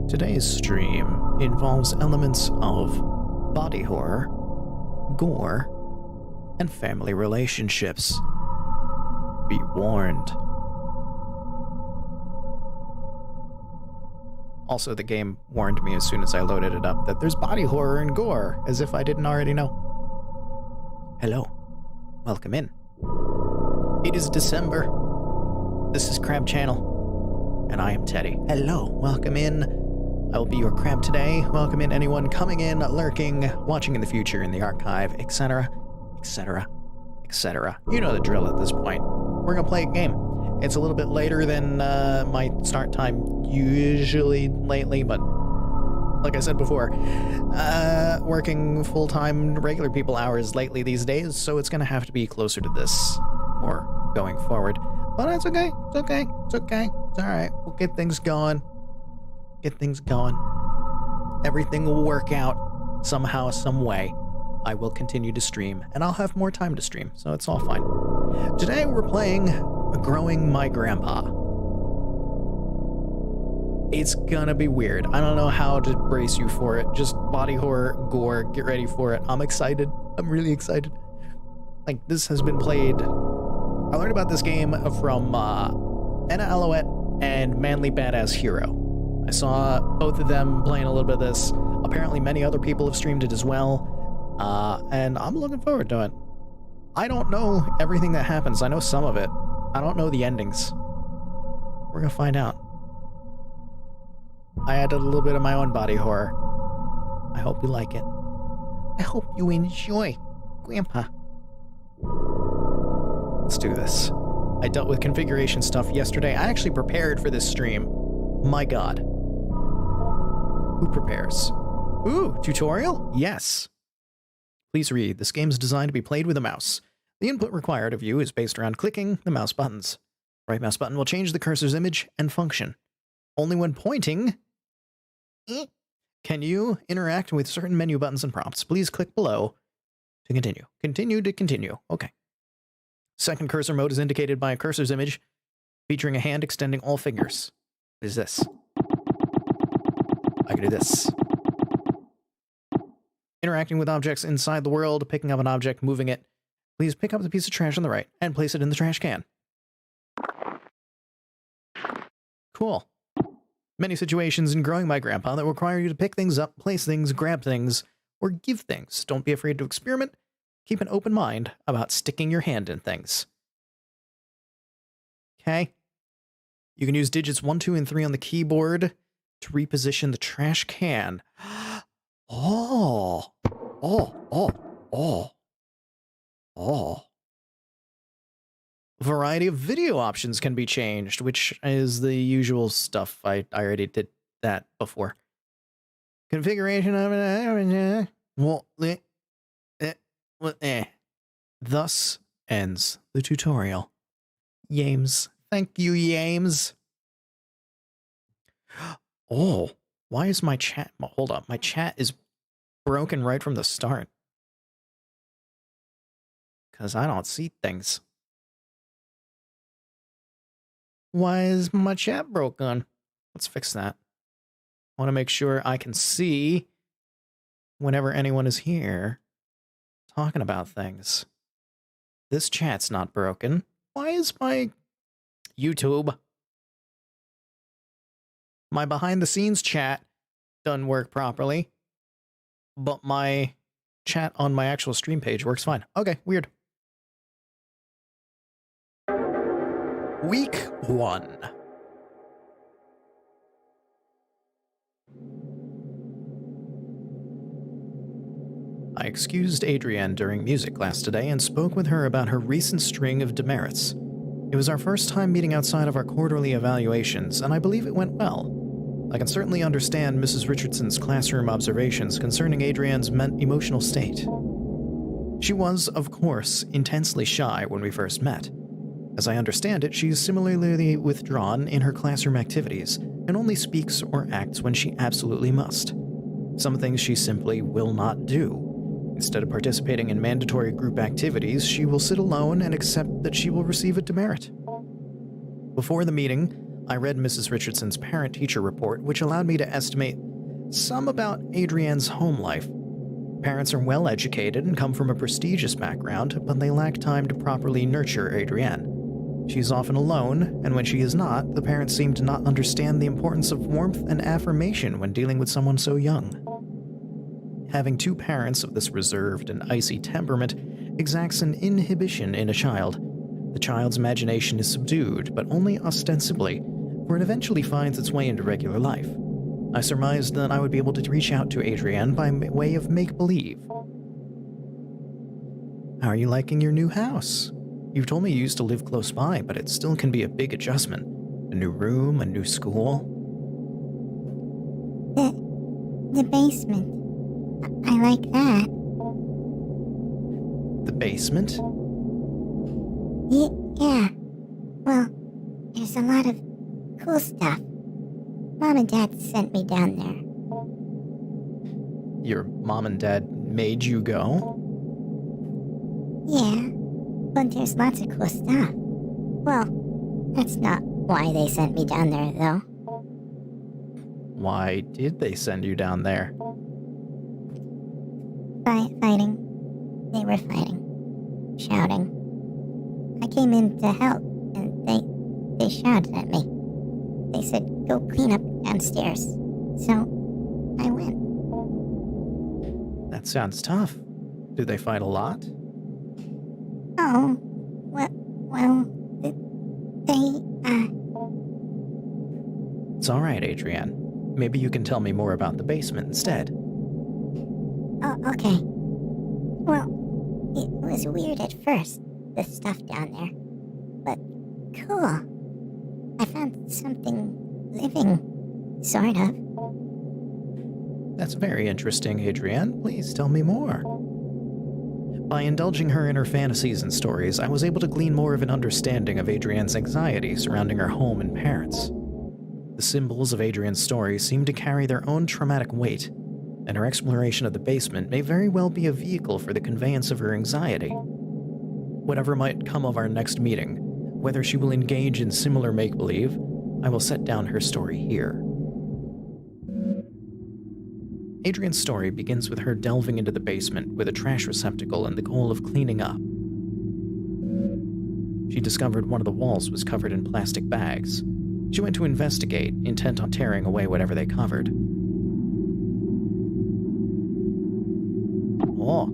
Today's stream involves elements of body horror, gore, and family relationships. Be warned. Also, the game warned me as soon as I loaded it up that there's body horror and gore, as if I didn't already know. Hello. Welcome in. It is December. This is Crab Channel, and I am Teddy. Hello. Welcome in. I will be your crab today. Welcome in anyone coming in, lurking, watching in the future, in the archive, etc., etc., etc. You know the drill at this point. We're gonna play a game. It's a little bit later than my start time usually lately, but like I said before, working full-time regular people hours lately these days, so it's gonna have to be closer to this or going forward. But it's okay. It's okay. It's okay. It's all right. We'll get things going. Get things going. Everything will work out somehow, some way. I will continue to stream, and I'll have more time to stream, so it's all fine. Today we're playing Growing My Grandpa. It's gonna be weird. I don't know how to brace you for it. Just body horror, gore, get ready for it. I'm excited. I'm really excited. Like, this has been played... I learned about this game from Anna Alouette and Manly Badass Hero. I saw both of them playing a little bit of this. Apparently many other people have streamed it as well. And I'm looking forward to it. I don't know everything that happens. I know some of it. I don't know the endings. We're gonna find out. I added a little bit of my own body horror. I hope you like it. I hope you enjoy, Grandpa. Let's do this. I dealt with configuration stuff yesterday. I actually prepared for this stream. My God. Who prepares? Ooh, tutorial? Yes. Please read. This game is designed to be played with a mouse. The input required of you is based around clicking the mouse buttons. Right mouse button will change the cursor's image and function. Only when pointing can you interact with certain menu buttons and prompts. Please click below to continue. Continue to continue. Okay. Second cursor mode is indicated by a cursor's image featuring a hand extending all fingers. What is this? I can do this. Interacting with objects inside the world, picking up an object, moving it. Please pick up the piece of trash on the right and place it in the trash can. Cool. Many situations in Growing My Grandpa that require you to pick things up, place things, grab things, or give things. Don't be afraid to experiment. Keep an open mind about sticking your hand in things. Okay. You can use digits 1, 2, and 3 on the keyboard to reposition the trash can. Oh. A variety of video options can be changed, which is the usual stuff. I already did that before. Configuration of it. Thus ends the tutorial. Yames. Thank you, Yames. Oh, why is my chat... Hold up, my chat is broken right from the start. Because I don't see things. Why is my chat broken? Let's fix that. I want to make sure I can see whenever anyone is here talking about things. This chat's not broken. Why is my YouTube, my behind-the-scenes chat doesn't work properly, but my chat on my actual stream page works fine? Okay, weird. Week 1. I excused Adrienne during music class today and spoke with her about her recent string of demerits. It was our first time meeting outside of our quarterly evaluations, and I believe it went well. I can certainly understand Mrs. Richardson's classroom observations concerning Adrienne's emotional state. She was, of course, intensely shy when we first met. As I understand it, she is similarly withdrawn in her classroom activities and only speaks or acts when she absolutely must. Some things she simply will not do. Instead of participating in mandatory group activities, she will sit alone and accept that she will receive a demerit. Before the meeting, I read Mrs. Richardson's parent-teacher report, which allowed me to estimate some about Adrienne's home life. Parents are well educated and come from a prestigious background, but they lack time to properly nurture Adrienne. She's often alone, and when she is not, the parents seem to not understand the importance of warmth and affirmation when dealing with someone so young. Having two parents of this reserved and icy temperament exacts an inhibition in a child. The child's imagination is subdued, but only ostensibly, for it eventually finds its way into regular life. I surmised that I would be able to reach out to Adrienne by way of make-believe. How are you liking your new house? You've told me you used to live close by, but it still can be a big adjustment. A new room, a new school. The basement. I like that. The basement? Yeah. Well, there's a lot of cool stuff. Mom and Dad sent me down there. Your mom and dad made you go? Yeah, but there's lots of cool stuff. Well, that's not why they sent me down there, though. Why did they send you down there? Fighting. They were fighting. Shouting. I came in to help, and they shouted at me. They said, go clean up downstairs. So, I went. That sounds tough. Do they fight a lot? Oh, well, It's alright, Adrienne. Maybe you can tell me more about the basement instead. Oh, okay. Well, it was weird at first, the stuff down there. But cool. I found something living, sort of. That's very interesting, Adrienne. Please tell me more. By indulging her in her fantasies and stories, I was able to glean more of an understanding of Adrienne's anxiety surrounding her home and parents. The symbols of Adrienne's story seem to carry their own traumatic weight, and her exploration of the basement may very well be a vehicle for the conveyance of her anxiety. Whatever might come of our next meeting, whether she will engage in similar make-believe, I will set down her story here. Adrienne's story begins with her delving into the basement with a trash receptacle and the goal of cleaning up. She discovered one of the walls was covered in plastic bags. She went to investigate, intent on tearing away whatever they covered. Oh,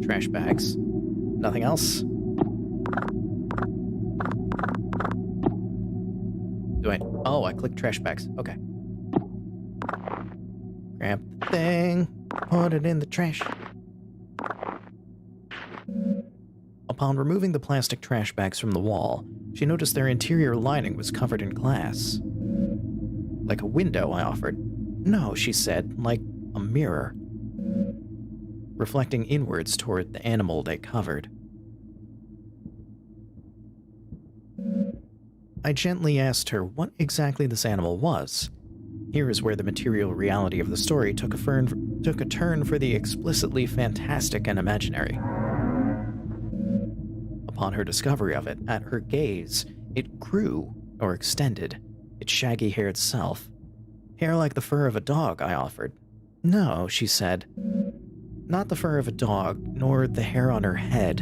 trash bags. Nothing else? Oh, I clicked trash bags. Okay. Grab the thing, put it in the trash. Upon removing the plastic trash bags from the wall, she noticed their interior lining was covered in glass. Like a window, I offered. No, she said, like a mirror, reflecting inwards toward the animal they covered. I gently asked her what exactly this animal was. Here is where the material reality of the story took a turn for the explicitly fantastic and imaginary. Upon her discovery of it, at her gaze, it grew, or extended, its shaggy-haired self. Hair like the fur of a dog, I offered. No, she said. Not the fur of a dog, nor the hair on her head.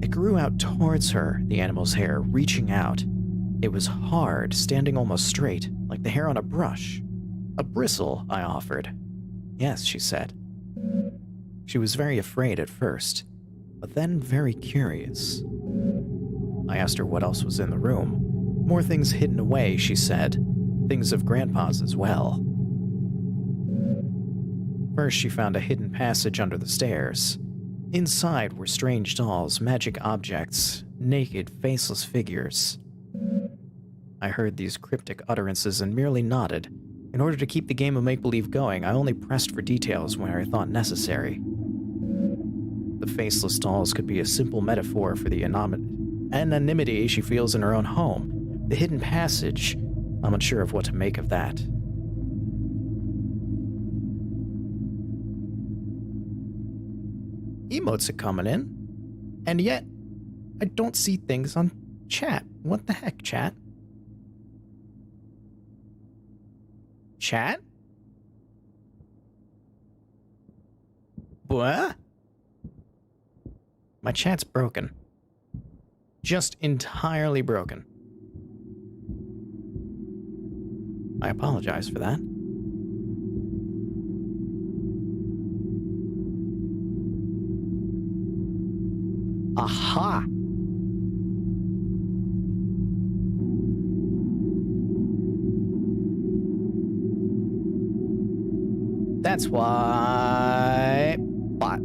It grew out towards her, the animal's hair, reaching out. It was hard, standing almost straight, like the hair on a brush. A bristle, I offered. Yes, she said. She was very afraid at first, but then very curious. I asked her what else was in the room. More things hidden away, she said. Things of Grandpa's as well. First, she found a hidden passage under the stairs. Inside were strange dolls, magic objects, naked, faceless figures. I heard these cryptic utterances and merely nodded. In order to keep the game of make-believe going, I only pressed for details when I thought necessary. The faceless dolls could be a simple metaphor for the anonymity she feels in her own home. The hidden passage, I'm unsure of what to make of that. Emotes are coming in, and yet I don't see things on chat. What the heck, chat? Chat? What? My chat's broken. Just entirely broken. I apologize for that. Aha! That's why... Bot.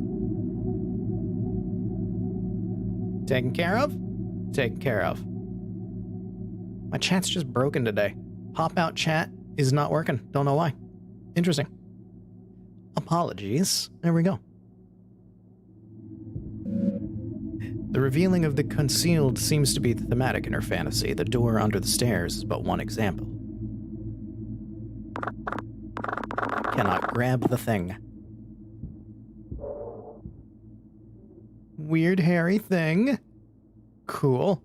Taken care of? Taken care of. My chat's just broken today. Pop-out chat is not working. Don't know why. Interesting. Apologies. There we go. The revealing of the concealed seems to be the thematic in her fantasy. The door under the stairs is but one example. Cannot grab the thing. Weird hairy thing. Cool.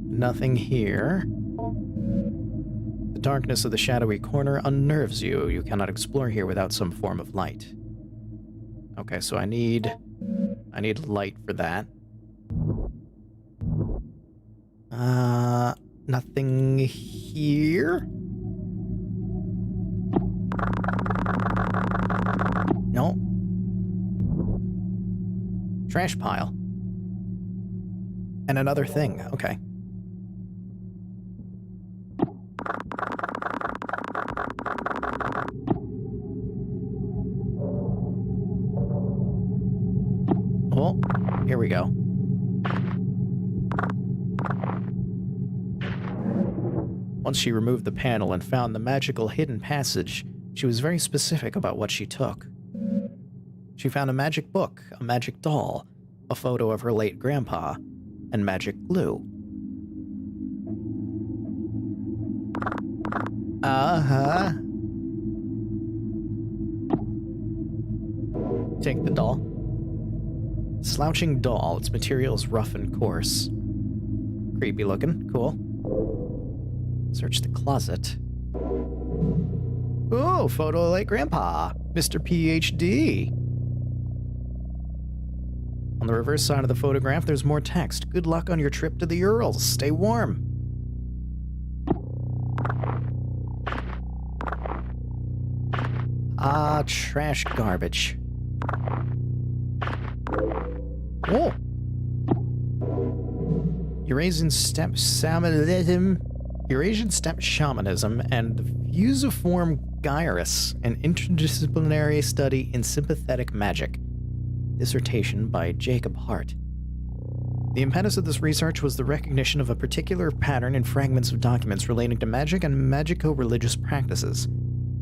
Nothing here. The darkness of the shadowy corner unnerves you. You cannot explore here without some form of light. Okay, so I need light for that. Nothing here? No. Trash pile. And another thing, okay. Oh, here we go. Once she removed the panel and found the magical hidden passage, she was very specific about what she took. She found a magic book, a magic doll, a photo of her late grandpa, and magic glue. Uh-huh. Take the doll. Slouching doll. Its material is rough and coarse. Creepy looking. Cool. Search the closet. Oh, photo of late grandpa. Mr. PhD. On the reverse side of the photograph, there's more text. Good luck on your trip to the Urals. Stay warm. Ah, trash garbage. Oh! Eurasian steppe shamanism and the fusiform gyrus, an interdisciplinary study in sympathetic magic. Dissertation by Jacob Hart. The impetus of this research was the recognition of a particular pattern in fragments of documents relating to magic and magico-religious practices.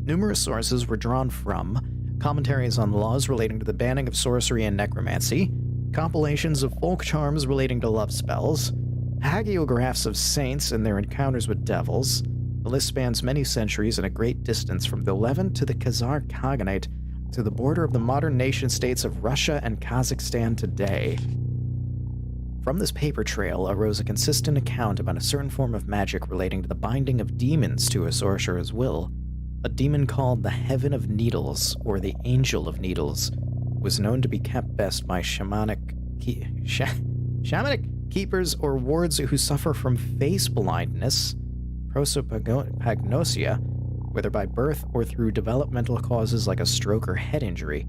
Numerous sources were drawn from commentaries on laws relating to the banning of sorcery and necromancy, compilations of folk charms relating to love spells, hagiographs of saints and their encounters with devils. The list spans many centuries and a great distance from the Levant to the Khazar Khaganate to the border of the modern nation-states of Russia and Kazakhstan today. From this paper trail arose a consistent account about a certain form of magic relating to the binding of demons to a sorcerer's will. A demon called the Heaven of Needles, or the Angel of Needles, was known to be kept best by shamanic keepers or wards who suffer from face blindness, prosopagnosia, whether by birth or through developmental causes like a stroke or head injury.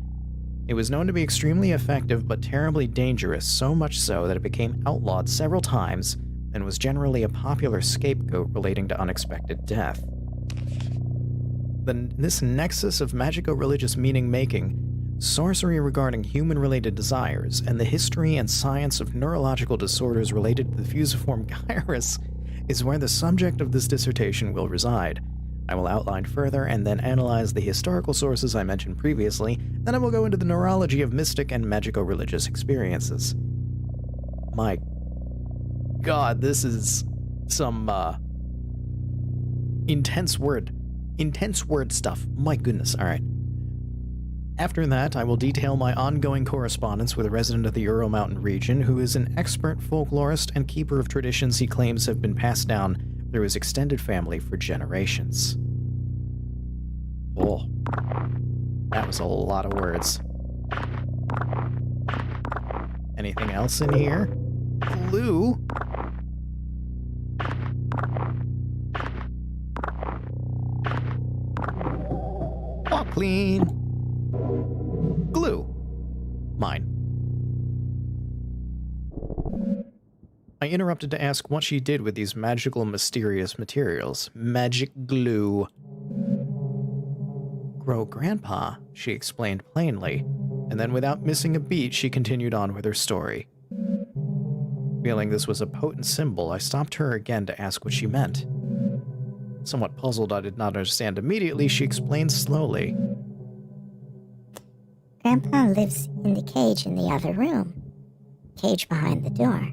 It was known to be extremely effective but terribly dangerous, so much so that it became outlawed several times and was generally a popular scapegoat relating to unexpected death. This nexus of magico-religious meaning-making, sorcery regarding human-related desires, and the history and science of neurological disorders related to the fusiform gyrus is where the subject of this dissertation will reside. I will outline further and then analyze the historical sources I mentioned previously, then I will go into the neurology of mystic and magico-religious experiences. My God, this is some, intense word stuff. My goodness, alright. After that, I will detail my ongoing correspondence with a resident of the Ural Mountain region who is an expert folklorist and keeper of traditions he claims have been passed down through his extended family for generations. Oh, that was a lot of words. Anything else in here? Glue? Oh, clean. Glue. Mine. I interrupted to ask what she did with these magical, mysterious materials. Magic glue. Grow Grandpa, she explained plainly, and then without missing a beat, she continued on with her story. Feeling this was a potent symbol, I stopped her again to ask what she meant. Somewhat puzzled, I did not understand immediately, she explained slowly. Grandpa lives in the cage in the other room. Cage behind the door.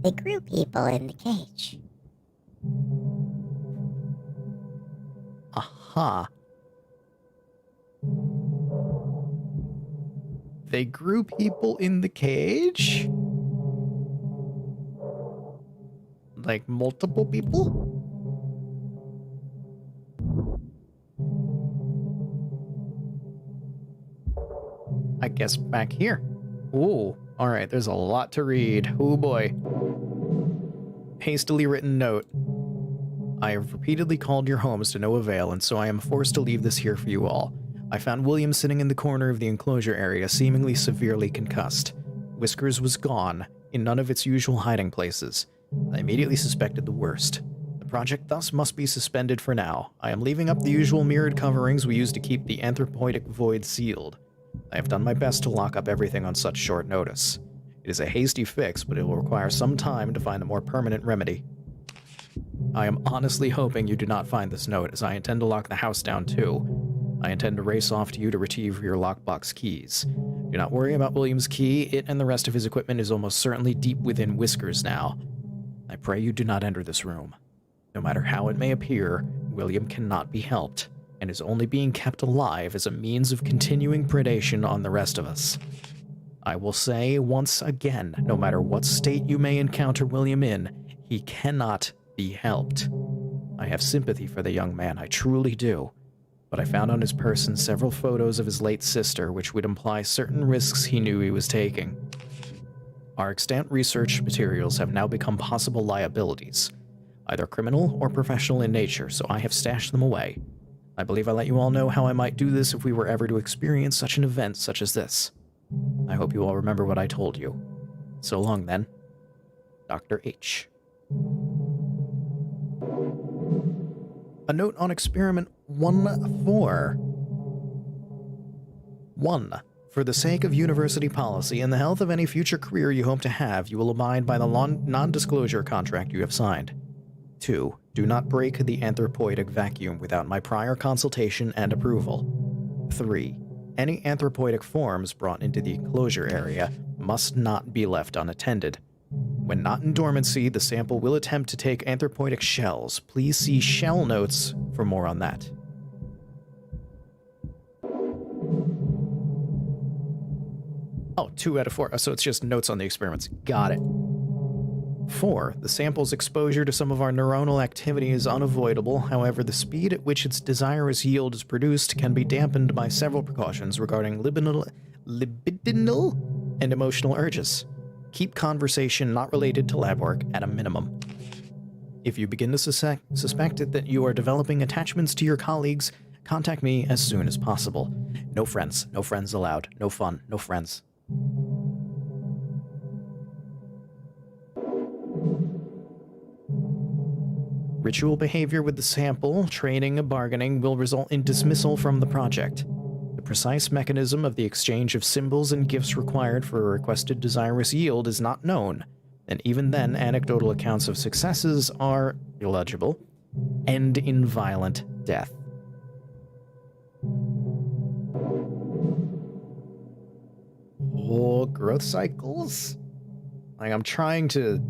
They grew people in the cage. Aha. They grew people in the cage? Like multiple people? I guess back here. Ooh, alright, there's a lot to read. Oh boy. Hastily written note. I have repeatedly called your homes to no avail, and so I am forced to leave this here for you all. I found William sitting in the corner of the enclosure area, seemingly severely concussed. Whiskers was gone, in none of its usual hiding places. I immediately suspected the worst. The project thus must be suspended for now. I am leaving up the usual mirrored coverings we use to keep the anthropoidic void sealed. I have done my best to lock up everything on such short notice. It is a hasty fix, but it will require some time to find a more permanent remedy. I am honestly hoping you do not find this note, as I intend to lock the house down too. I intend to race off to you to retrieve your lockbox keys. Do not worry about William's key. It and the rest of his equipment is almost certainly deep within Whiskers now. I pray you do not enter this room. No matter how it may appear, William cannot be helped, and is only being kept alive as a means of continuing predation on the rest of us. I will say once again, no matter what state you may encounter William in, he cannot be helped. I have sympathy for the young man, I truly do, but I found on his person several photos of his late sister which would imply certain risks he knew he was taking. Our extant research materials have now become possible liabilities, either criminal or professional in nature, so I have stashed them away. I believe I let you all know how I might do this if we were ever to experience such an event such as this. I hope you all remember what I told you. So long then, Dr. H. A note on experiment 1-4. 1. For the sake of university policy and the health of any future career you hope to have, you will abide by the non-disclosure contract you have signed. 2. Do not break the anthropoidic vacuum without my prior consultation and approval. 3. Any anthropoidic forms brought into the enclosure area must not be left unattended. When not in dormancy, the sample will attempt to take anthropoidic shells. Please see shell notes for more on that. Oh, 2 out of 4. So it's just notes on the experiments. Got it. 4. The sample's exposure to some of our neuronal activity is unavoidable. However, the speed at which its desirous yield is produced can be dampened by several precautions regarding libidinal and emotional urges. Keep conversation not related to lab work at a minimum. If you begin to suspect that you are developing attachments to your colleagues, contact me as soon as possible. No friends. No friends allowed. No fun. No friends. Ritual behavior with the sample, training, and bargaining will result in dismissal from the project. The precise mechanism of the exchange of symbols and gifts required for a requested desirous yield is not known, and even then anecdotal accounts of successes are illegible, end in violent death. Oh, growth cycles? Like, I'm trying to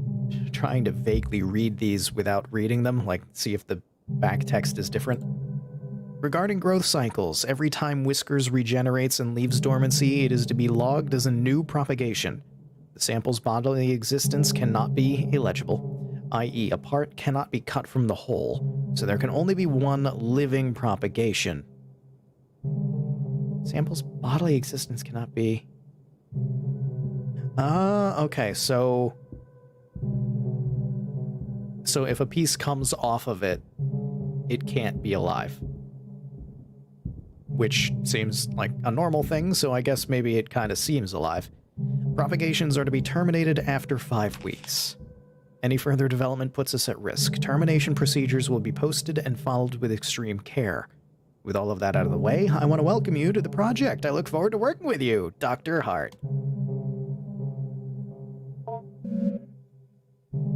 vaguely read these without reading them, like see if the back text is different. Regarding growth cycles, every time Whiskers regenerates and leaves dormancy, it is to be logged as a new propagation. The sample's bodily existence cannot be illegible. i.e. a part cannot be cut from the whole, so there can only be one living propagation. Sample's bodily existence cannot be... okay, so if a piece comes off of it, it can't be alive. Which seems like a normal thing, so I guess maybe it kind of seems alive. Propagations are to be terminated after 5 weeks. Any further development puts us at risk. Termination procedures will be posted and followed with extreme care. With all of that out of the way, I want to welcome you to the project. I look forward to working with you, Dr. Hart.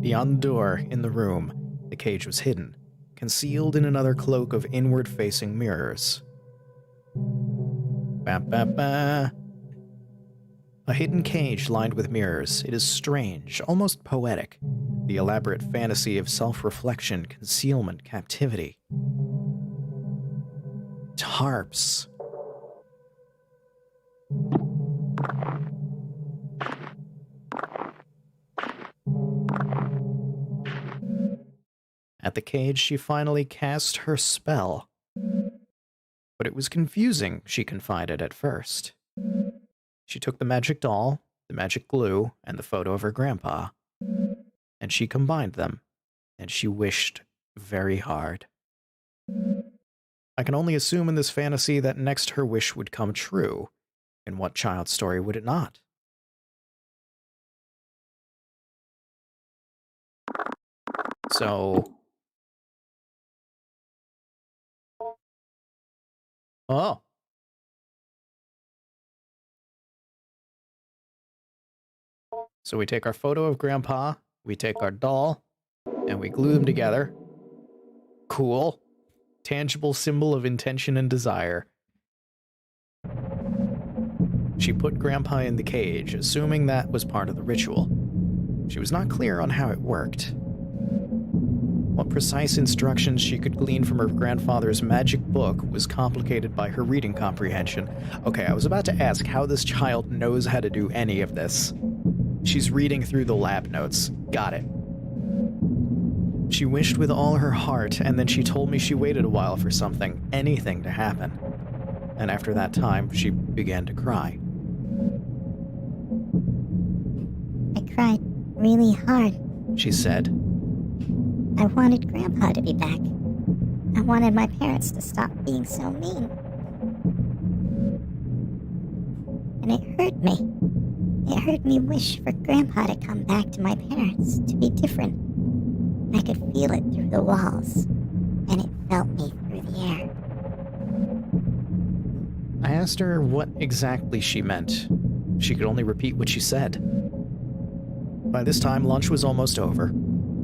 Beyond the door, in the room, the cage was hidden, concealed in another cloak of inward-facing mirrors. Ba ba ba. A hidden cage lined with mirrors. It is strange, almost poetic. The elaborate fantasy of self-reflection, concealment, captivity. Tarps. At the cage, she finally cast her spell. But it was confusing, she confided at first. She took the magic doll, the magic glue, and the photo of her grandpa, and she combined them, and she wished very hard. I can only assume in this fantasy that next her wish would come true. In what child's story would it not? So... Oh. So we take our photo of Grandpa, we take our doll, and we glue them together. Cool. Tangible symbol of intention and desire. She put Grandpa in the cage, assuming that was part of the ritual. She was not clear on how it worked. What precise instructions she could glean from her grandfather's magic book was complicated by her reading comprehension. Okay, I was about to ask how this child knows how to do any of this. She's reading through the lab notes. Got it. She wished with all her heart, and then she told me she waited a while for something, anything to happen. And after that time, she began to cry. I cried really hard, She said. I wanted Grandpa to be back. I wanted my parents to stop being so mean. And it hurt me. It hurt me wish for Grandpa to come back to my parents, to be different. I could feel it through the walls, and it felt me through the air. I asked her what exactly she meant. She could only repeat what she said. By this time, lunch was almost over.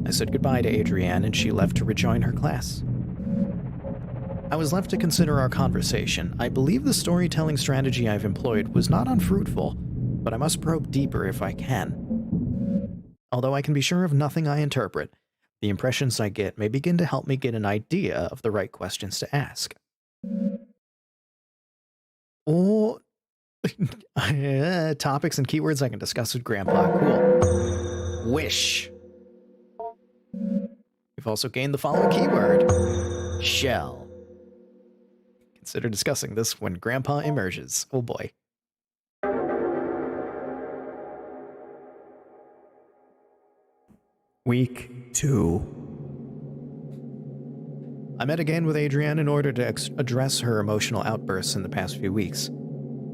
I said goodbye to Adrienne, and she left to rejoin her class. I was left to consider our conversation. I believe the storytelling strategy I've employed was not unfruitful, but I must probe deeper if I can. Although I can be sure of nothing I interpret, the impressions I get may begin to help me get an idea of the right questions to ask. Or topics and keywords I can discuss with Grandpa. Cool. Wish. We've also gained the following keyword. Shell. Consider discussing this when Grandpa emerges. Oh boy. Week 2. I met again with Adrienne in order to address her emotional outbursts in the past few weeks.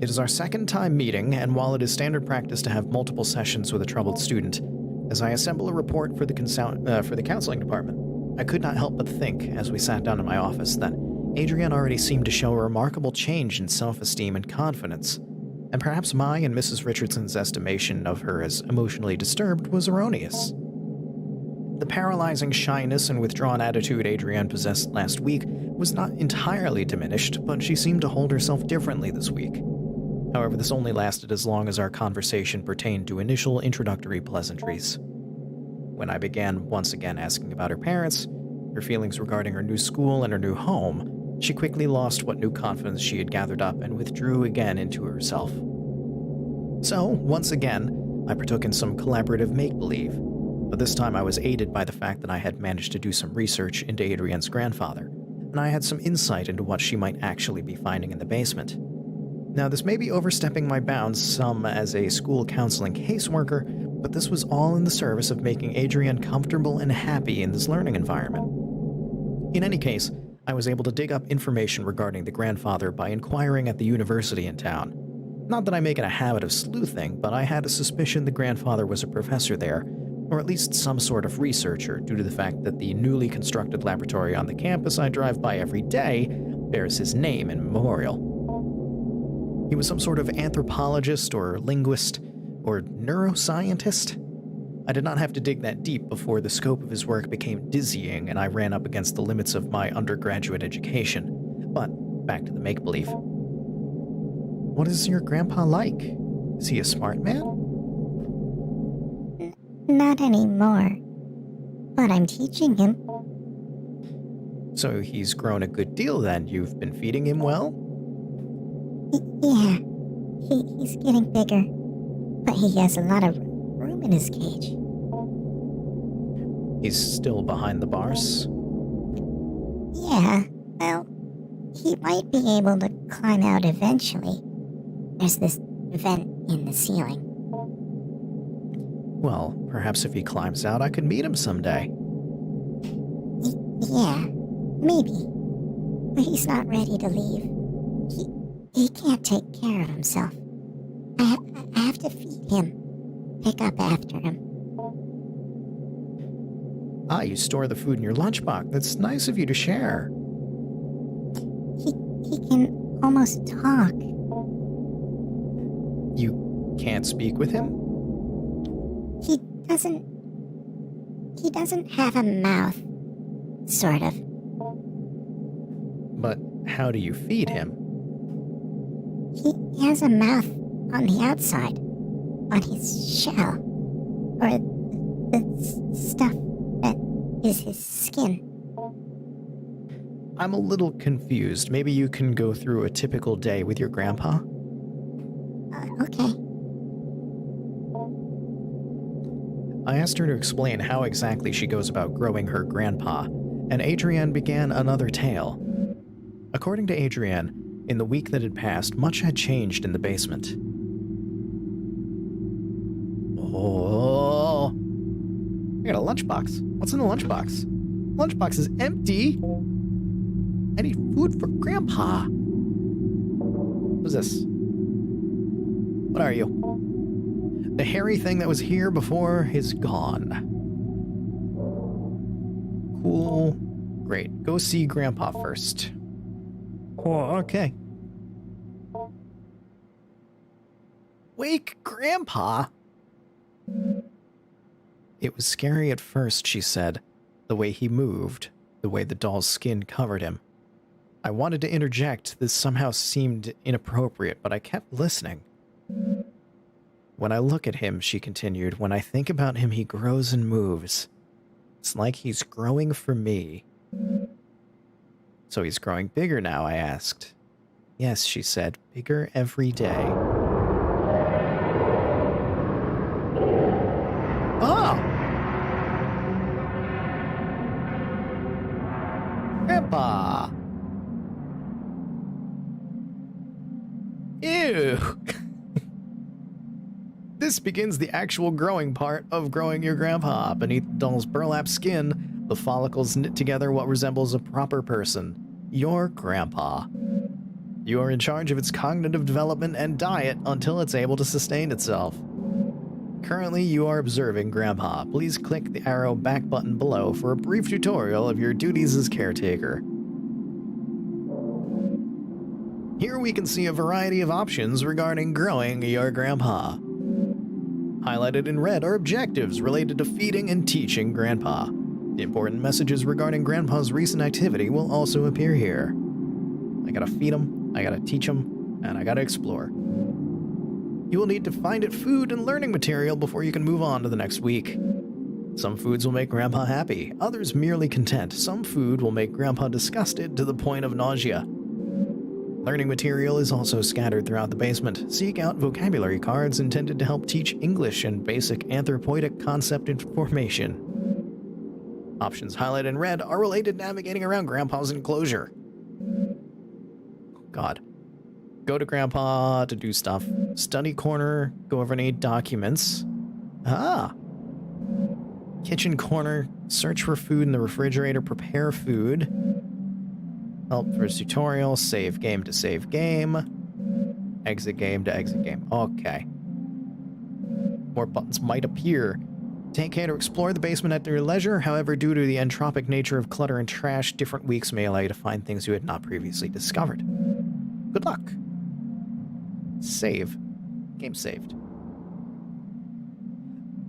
It is our second time meeting, and while it is standard practice to have multiple sessions with a troubled student, as I assemble a report for the counseling department, I could not help but think, as we sat down in my office, that Adrienne already seemed to show a remarkable change in self-esteem and confidence, and perhaps my and Mrs. Richardson's estimation of her as emotionally disturbed was erroneous. The paralyzing shyness and withdrawn attitude Adrienne possessed last week was not entirely diminished, but she seemed to hold herself differently this week. However, this only lasted as long as our conversation pertained to initial introductory pleasantries. When I began once again asking about her parents, her feelings regarding her new school and her new home, she quickly lost what new confidence she had gathered up and withdrew again into herself. So, once again, I partook in some collaborative make-believe. But this time I was aided by the fact that I had managed to do some research into Adrienne's grandfather, and I had some insight into what she might actually be finding in the basement. Now, this may be overstepping my bounds some as a school counseling caseworker, but this was all in the service of making Adrienne comfortable and happy in this learning environment. In any case, I was able to dig up information regarding the grandfather by inquiring at the university in town. Not that I make it a habit of sleuthing, but I had a suspicion the grandfather was a professor there, or at least some sort of researcher, due to the fact that the newly constructed laboratory on the campus I drive by every day bears his name in memorial. He was some sort of anthropologist or linguist or neuroscientist. I did not have to dig that deep before the scope of his work became dizzying and I ran up against the limits of my undergraduate education. But back to the make-believe. What is your grandpa like? Is he a smart man? Not anymore. But I'm teaching him. So he's grown a good deal then. You've been feeding him well? Yeah. He's getting bigger. But he has a lot of room in his cage. He's still behind the bars? Yeah. Well, he might be able to climb out eventually. There's this vent in the ceiling. Well, perhaps if he climbs out, I could meet him someday. Yeah, maybe. But he's not ready to leave. He can't take care of himself. I have to feed him. Pick up after him. Ah, you store the food in your lunchbox. That's nice of you to share. He can almost talk. You can't speak with him? He doesn't have a mouth. Sort of. But how do you feed him? He has a mouth on the outside. On his shell. Or the stuff that is his skin. I'm a little confused. Maybe you can go through a typical day with your grandpa? Okay. I asked her to explain how exactly she goes about growing her grandpa, and Adrienne began another tale. According to Adrienne, in the week that had passed, much had changed in the basement. Oh, I got a lunchbox. What's in the lunchbox? Lunchbox is empty. I need food for Grandpa. Who's this? What are you? The hairy thing that was here before is gone. Cool. Great. Go see Grandpa first. Oh, okay. Wake Grandpa! It was scary at first, she said. The way he moved, the way the doll's skin covered him. I wanted to interject. This somehow seemed inappropriate, but I kept listening. When I look at him, she continued, when I think about him, he grows and moves. It's like he's growing for me. So he's growing bigger now, I asked. Yes, she said, bigger every day. Oh! Grandpa! Ew! This begins the actual growing part of growing your grandpa. Beneath the doll's burlap skin, the follicles knit together what resembles a proper person. Your grandpa. You are in charge of its cognitive development and diet until it's able to sustain itself. Currently, you are observing Grandpa. Please click the arrow back button below for a brief tutorial of your duties as caretaker. Here we can see a variety of options regarding growing your grandpa. Highlighted in red are objectives related to feeding and teaching Grandpa. The important messages regarding Grandpa's recent activity will also appear here. I gotta feed him, I gotta teach him, and I gotta explore. You will need to find it food and learning material before you can move on to the next week. Some foods will make Grandpa happy, others merely content. Some food will make Grandpa disgusted to the point of nausea. Learning material is also scattered throughout the basement. Seek out vocabulary cards intended to help teach English and basic anthropoidic concept information. Options highlighted in red are related to navigating around Grandpa's enclosure. God. Go to Grandpa to do stuff. Study corner, go over any documents. Ah. Kitchen corner, search for food in the refrigerator, prepare food. Help for tutorial, save game to save game. Exit game to exit game. Okay. More buttons might appear. Take care to explore the basement at your leisure. However, due to the entropic nature of clutter and trash, different weeks may allow you to find things you had not previously discovered. Good luck. Save. Game saved.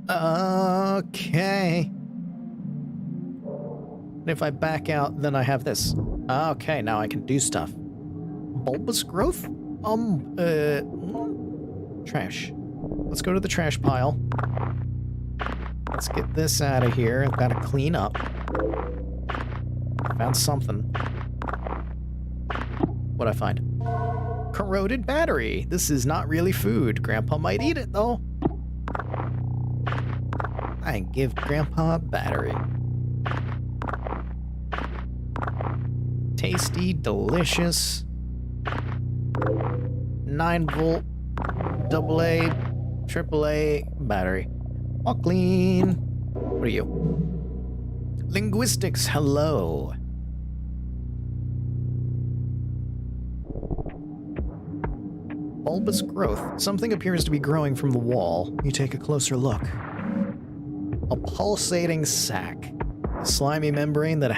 Okay. And if I back out, then I have this. Okay, now I can do stuff. Bulbous growth? Trash. Let's go to the trash pile. Let's get this out of here. I've got to clean up. Found something. What'd I find? Corroded battery. This is not really food. Grandpa might eat it, though. I give Grandpa a battery. Tasty, delicious. 9-volt, AA, AAA battery. All clean. What are you? Linguistics, hello. Bulbous growth. Something appears to be growing from the wall. You take a closer look. A pulsating sac. A slimy membrane that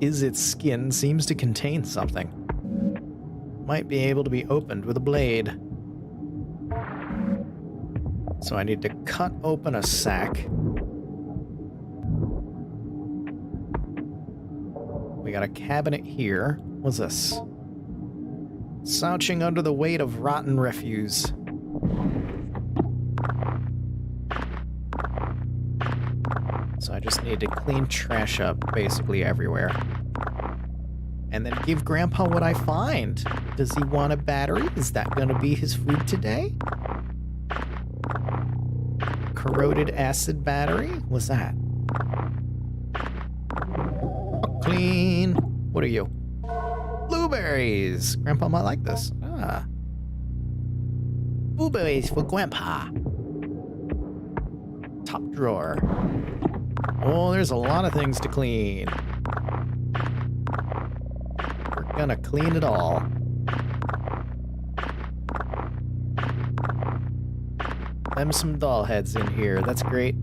is its skin seems to contain something. Might be able to be opened with a blade. So I need to cut open a sac. We got a cabinet here. What's this? Slouching under the weight of rotten refuse. So I just need to clean trash up basically everywhere. And then give Grandpa what I find. Does he want a battery? Is that going to be his food today? Corroded acid battery? What's that? Clean. What are you? Blueberries. Grandpa might like this. Ah. Blueberries for Grandpa. Top drawer. Oh, there's a lot of things to clean. We're gonna clean it all. Them some doll heads in here. That's great.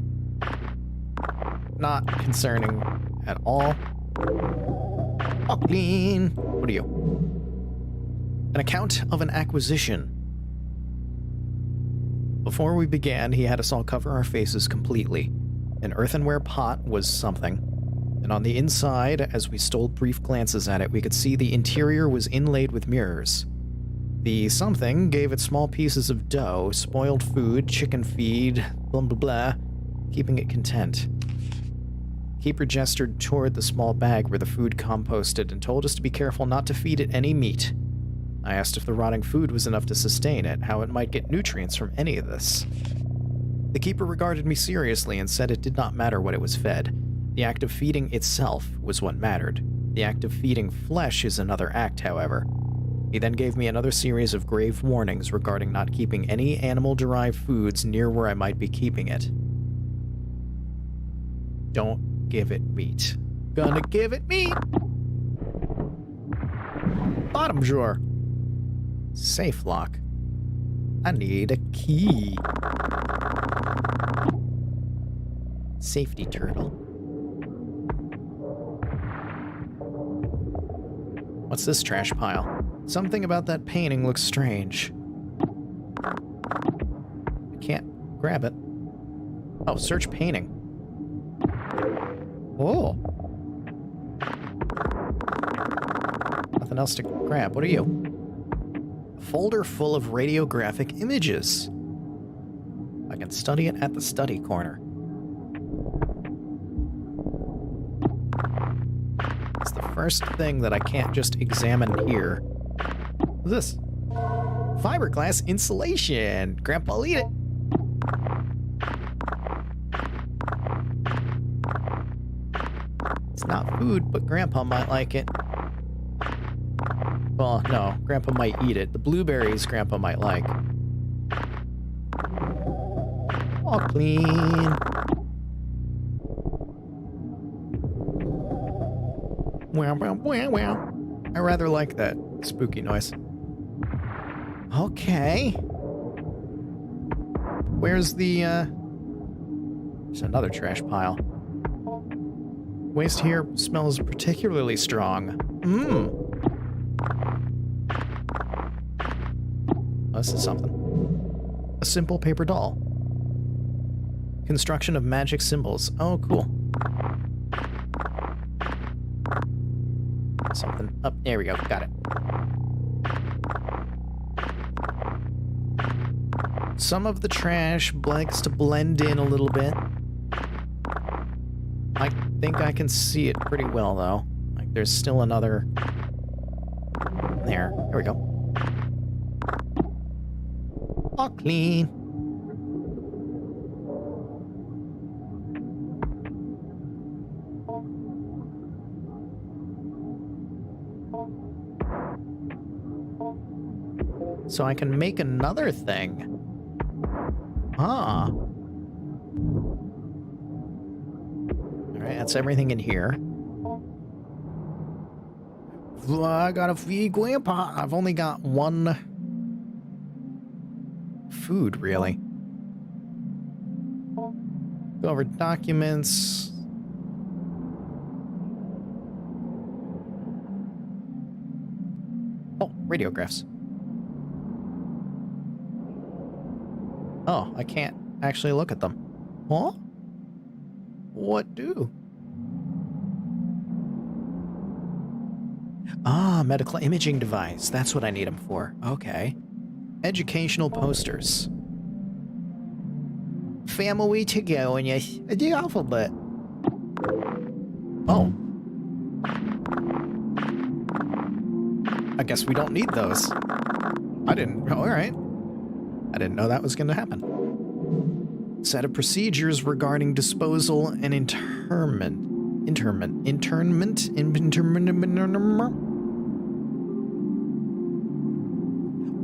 Not concerning at all. All clean. What are you? An account of an acquisition. Before we began, he had us all cover our faces completely. An earthenware pot was something, and on the inside, as we stole brief glances at it, we could see the interior was inlaid with mirrors. The something gave it small pieces of dough, spoiled food, chicken feed, blah blah blah, keeping it content. Keeper gestured toward the small bag where the food composted and told us to be careful not to feed it any meat. I asked if the rotting food was enough to sustain it, how it might get nutrients from any of this. The keeper regarded me seriously and said it did not matter what it was fed. The act of feeding itself was what mattered. The act of feeding flesh is another act, however. He then gave me another series of grave warnings regarding not keeping any animal-derived foods near where I might be keeping it. Don't give it meat. Gonna give it meat! Bottom drawer. Safe lock. I need a key. Safety turtle. What's this trash pile? Something about that painting looks strange. I can't grab it. Oh, search painting. Oh. Nothing else to grab. What are you? A folder full of radiographic images. I can study it at the study corner. It's the first thing that I can't just examine here. What's this? Fiberglass insulation. Grandpa will eat it. It's not food, but Grandpa might like it. Well, no, Grandpa might eat it. The blueberries Grandpa might like. All clean. Wow, wow, wow, wow. I rather like that spooky noise. Okay. Where's the, There's another trash pile. Waste here smells particularly strong. Mmm. This is something. A simple paper doll. Construction of magic symbols. Oh, cool. Something up. There we go. Got it. Some of the trash likes to blend in a little bit. I think I can see it pretty well, though. Like, there's still another... There. There we go. All clean. So I can make another thing. Ah. Alright, that's everything in here. I gotta feed Grandpa. I've only got one food, really. Go over documents. Oh, radiographs. Oh, I can't actually look at them. Huh? What do? Ah, medical imaging device. That's what I need them for. Okay. Educational posters. Family to go and yes, the alphabet. Oh. I guess we don't need those. I didn't. Oh, all right. I didn't know that was going to happen. Set of procedures regarding disposal and internment.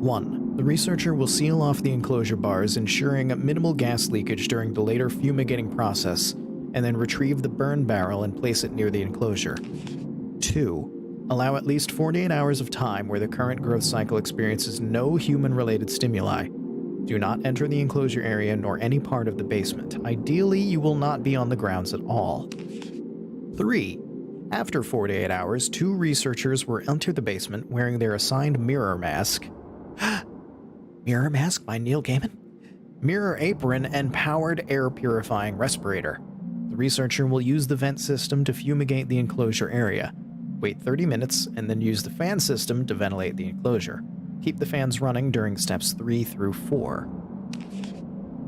1. The researcher will seal off the enclosure bars, ensuring minimal gas leakage during the later fumigating process, and then retrieve the burn barrel and place it near the enclosure. 2. Allow at least 48 hours of time where the current growth cycle experiences no human-related stimuli. Do not enter the enclosure area nor any part of the basement. Ideally, you will not be on the grounds at all. 3. After 48 hours, 2 researchers will enter the basement wearing their assigned mirror mask. Mirror mask by Neil Gaiman? Mirror apron and powered air purifying respirator. The researcher will use the vent system to fumigate the enclosure area. Wait 30 minutes and then use the fan system to ventilate the enclosure. Keep the fans running during steps 3 through 4.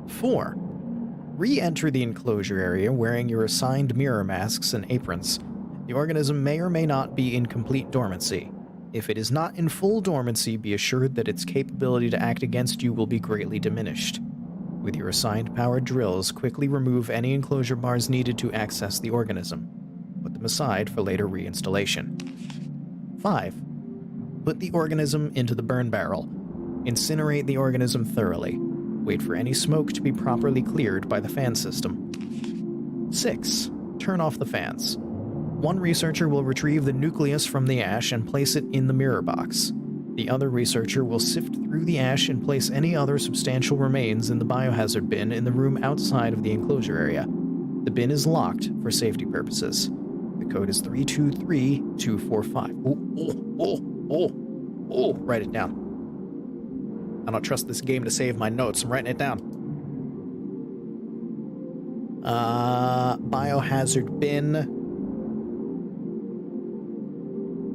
4. Re-enter the enclosure area wearing your assigned mirror masks and aprons. The organism may or may not be in complete dormancy. If it is not in full dormancy, be assured that its capability to act against you will be greatly diminished. With your assigned powered drills, quickly remove any enclosure bars needed to access the organism. Put them aside for later reinstallation. 5. Put the organism into the burn barrel. Incinerate the organism thoroughly. Wait for any smoke to be properly cleared by the fan system. 6. Turn off the fans. 1 researcher will retrieve the nucleus from the ash and place it in the mirror box. The other researcher will sift through the ash and place any other substantial remains in the biohazard bin in the room outside of the enclosure area. The bin is locked for safety purposes. The code is 323245. Write it down. I don't trust this game to save my notes. I'm writing it down. Biohazard bin.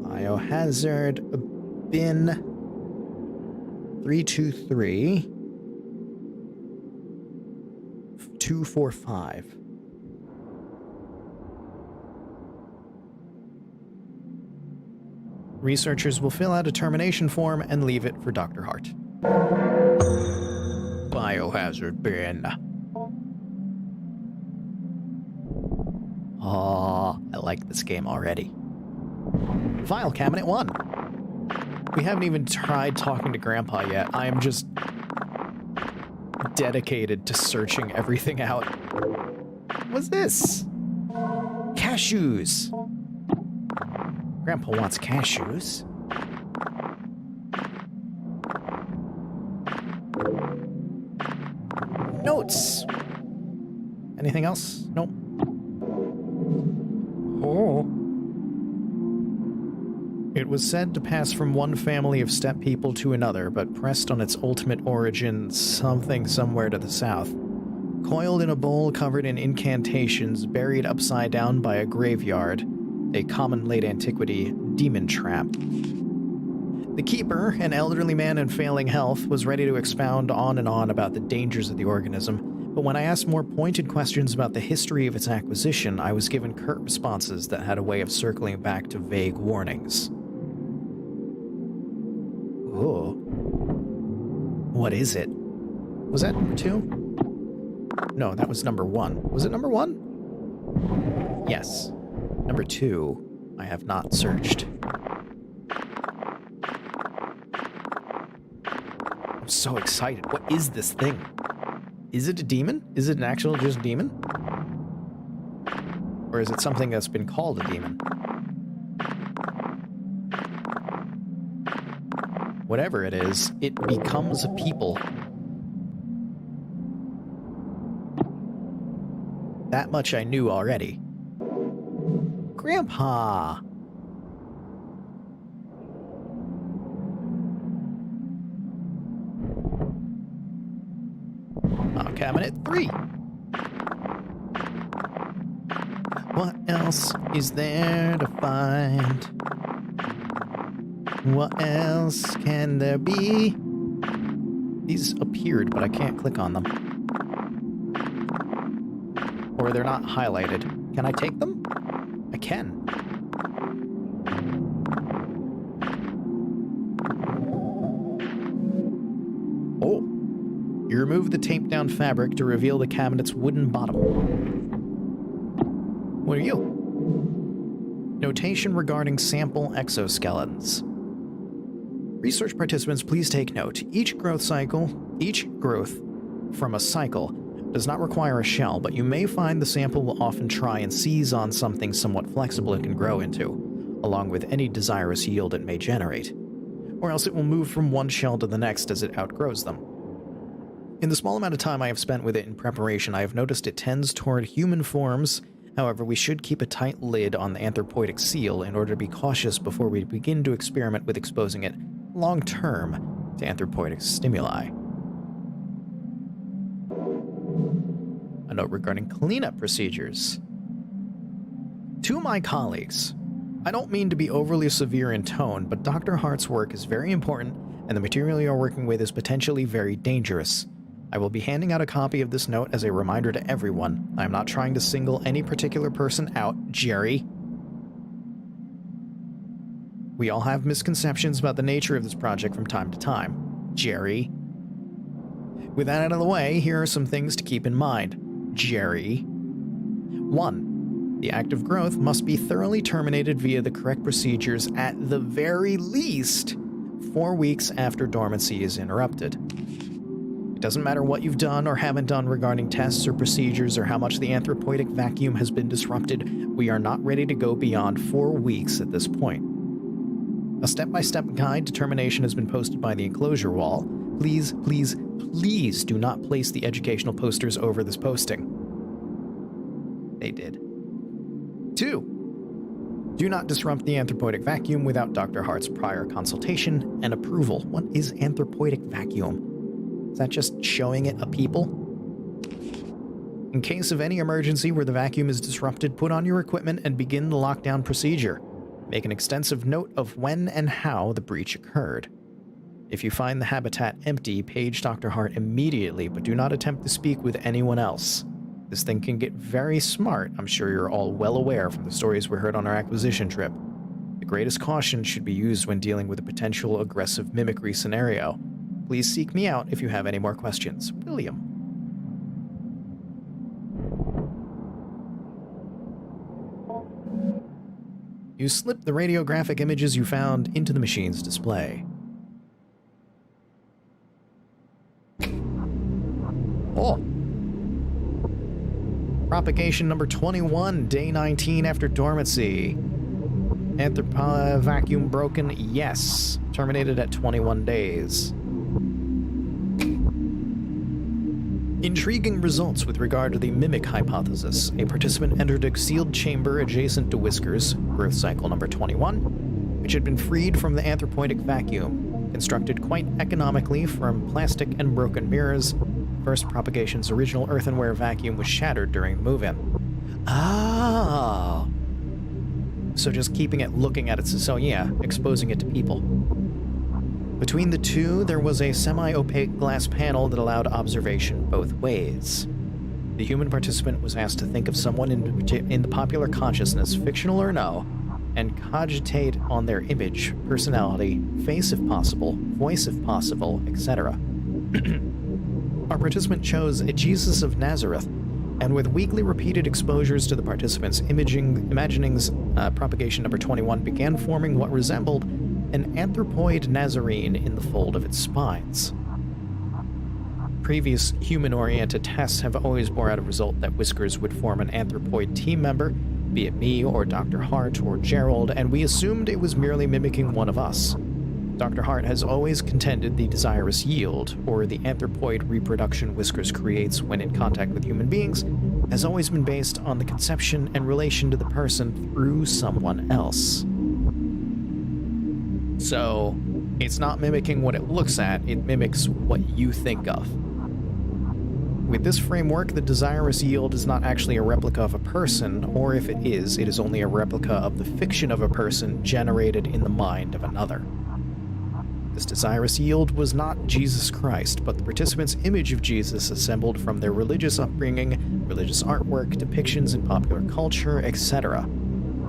Biohazard bin 323245. Researchers will fill out a termination form and leave it for Dr. Hart. Biohazard bin. Oh, I like this game already. File cabinet 1. We haven't even tried talking to Grandpa yet. I am just dedicated to searching everything out. What's this? Cashews. Grandpa wants cashews. Notes. Anything else? Nope. Oh. It was said to pass from one family of steppe people to another, but pressed on its ultimate origin something somewhere to the south. Coiled in a bowl covered in incantations, buried upside down by a graveyard, a common late antiquity demon trap. The keeper, an elderly man in failing health, was ready to expound on and on about the dangers of the organism, but when I asked more pointed questions about the history of its acquisition, I was given curt responses that had a way of circling back to vague warnings. Oh. What is it? Was that number 2? No, that was number 1. Was it number 1? Yes. Number 2, I have not searched. I'm so excited. What is this thing? Is it a demon? Is it an actual just demon? Or is it something that's been called a demon? Whatever it is, it becomes a people. That much I knew already. Grandpa! Cabinet 3. What else is there to find? What else can there be? These appeared, but I can't click on them. Or they're not highlighted. Can I take them? I can. Oh. You remove the taped-down fabric to reveal the cabinet's wooden bottom. What are you? Notation regarding sample exoskeletons. Research participants, please take note. Each growth from a cycle does not require a shell, but you may find the sample will often try and seize on something somewhat flexible it can grow into, along with any desirous yield it may generate. Or else it will move from one shell to the next as it outgrows them. In the small amount of time I have spent with it in preparation, I have noticed it tends toward human forms. However, we should keep a tight lid on the anthropoidic seal in order to be cautious before we begin to experiment with exposing it long-term to anthropoidic stimuli. A note regarding cleanup procedures. To my colleagues, I don't mean to be overly severe in tone, but Dr. Hart's work is very important and the material you're working with is potentially very dangerous. I will be handing out a copy of this note as a reminder to everyone. I am not trying to single any particular person out, Jerry. We all have misconceptions about the nature of this project from time to time, Jerry. With that out of the way, here are some things to keep in mind, Jerry. 1. The act of growth must be thoroughly terminated via the correct procedures at the very least 4 weeks after dormancy is interrupted. It doesn't matter what you've done or haven't done regarding tests or procedures or how much the anthropoidic vacuum has been disrupted, we are not ready to go beyond 4 weeks at this point. A step-by-step guide to termination has been posted by the enclosure wall. Please, please, please do not place the educational posters over this posting. They did. 2. Do not disrupt the anthropoidic vacuum without Dr. Hart's prior consultation and approval. What is anthropoidic vacuum? Is that just showing it a people? In case of any emergency where the vacuum is disrupted, put on your equipment and begin the lockdown procedure. Make an extensive note of when and how the breach occurred. If you find the habitat empty, page Dr. Hart immediately, but do not attempt to speak with anyone else. This thing can get very smart, I'm sure you're all well aware from the stories we heard on our acquisition trip. The greatest caution should be used when dealing with a potential aggressive mimicry scenario. Please seek me out if you have any more questions. William. You slip the radiographic images you found into the machine's display. Oh. Propagation number 21, day 19 after dormancy. Vacuum broken, yes. Terminated at 21 days. Intriguing results with regard to the mimic hypothesis. A participant entered a sealed chamber adjacent to Whiskers, growth cycle number 21, which had been freed from the anthropoidic vacuum, constructed quite economically from plastic and broken mirrors. First propagation's original earthenware vacuum was shattered during the move-in. Ah. So just keeping it, looking at it, so yeah, exposing it to people. Between the two, there was a semi-opaque glass panel that allowed observation both ways. The human participant was asked to think of someone in the popular consciousness, fictional or no, and cogitate on their image, personality, face if possible, voice if possible, etc. Our participant chose a Jesus of Nazareth, and with weekly repeated exposures to the participant's imaginings, propagation number 21 began forming what resembled an anthropoid Nazarene in the fold of its spines. Previous human-oriented tests have always bore out a result that Whiskers would form an anthropoid team member, be it me or Dr. Hart or Gerald, and we assumed it was merely mimicking one of us. Dr. Hart has always contended the desirous yield, or the anthropoid reproduction Whiskers creates when in contact with human beings, has always been based on the conception and relation to the person through someone else. So, it's not mimicking what it looks at, it mimics what you think of. With this framework, the desirous yield is not actually a replica of a person, or if it is only a replica of the fiction of a person generated in the mind of another. This desirous yield was not Jesus Christ, but the participant's image of Jesus assembled from their religious upbringing, religious artwork, depictions in popular culture, etc.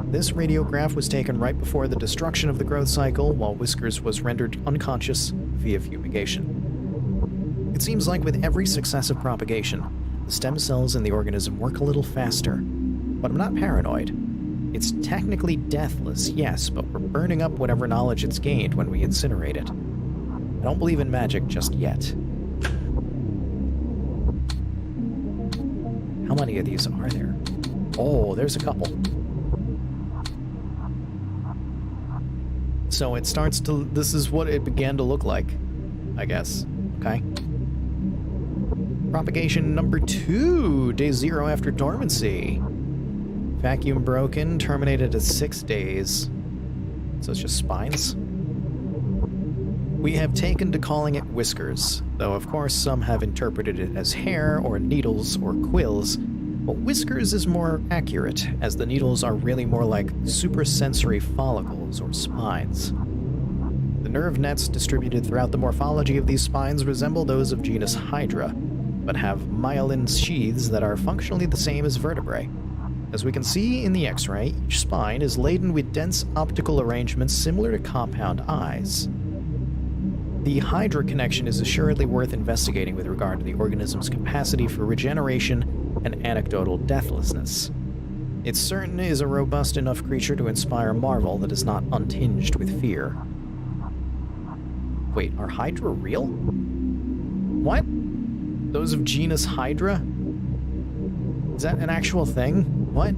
This radiograph was taken right before the destruction of the growth cycle, while Whiskers was rendered unconscious via fumigation. It seems like with every successive propagation, the stem cells in the organism work a little faster, but I'm not paranoid. It's technically deathless, yes, but we're burning up whatever knowledge it's gained when we incinerate it. I don't believe in magic just yet. How many of these are there? Oh, there's a couple. So it starts to... This is what it began to look like, I guess. Okay. Propagation number 2, day 0 after dormancy. Vacuum broken, terminated at 6 days. So it's just spines. We have taken to calling it Whiskers, though of course some have interpreted it as hair or needles or quills, but Whiskers is more accurate, as the needles are really more like suprasensory follicles or spines. The nerve nets distributed throughout the morphology of these spines resemble those of genus Hydra, but have myelin sheaths that are functionally the same as vertebrae. As we can see in the X-ray, each spine is laden with dense optical arrangements similar to compound eyes. The Hydra connection is assuredly worth investigating with regard to the organism's capacity for regeneration and anecdotal deathlessness. It certain is a robust enough creature to inspire marvel that is not untinged with fear. Wait, are Hydra real? What? Those of genus Hydra? Is that an actual thing? What?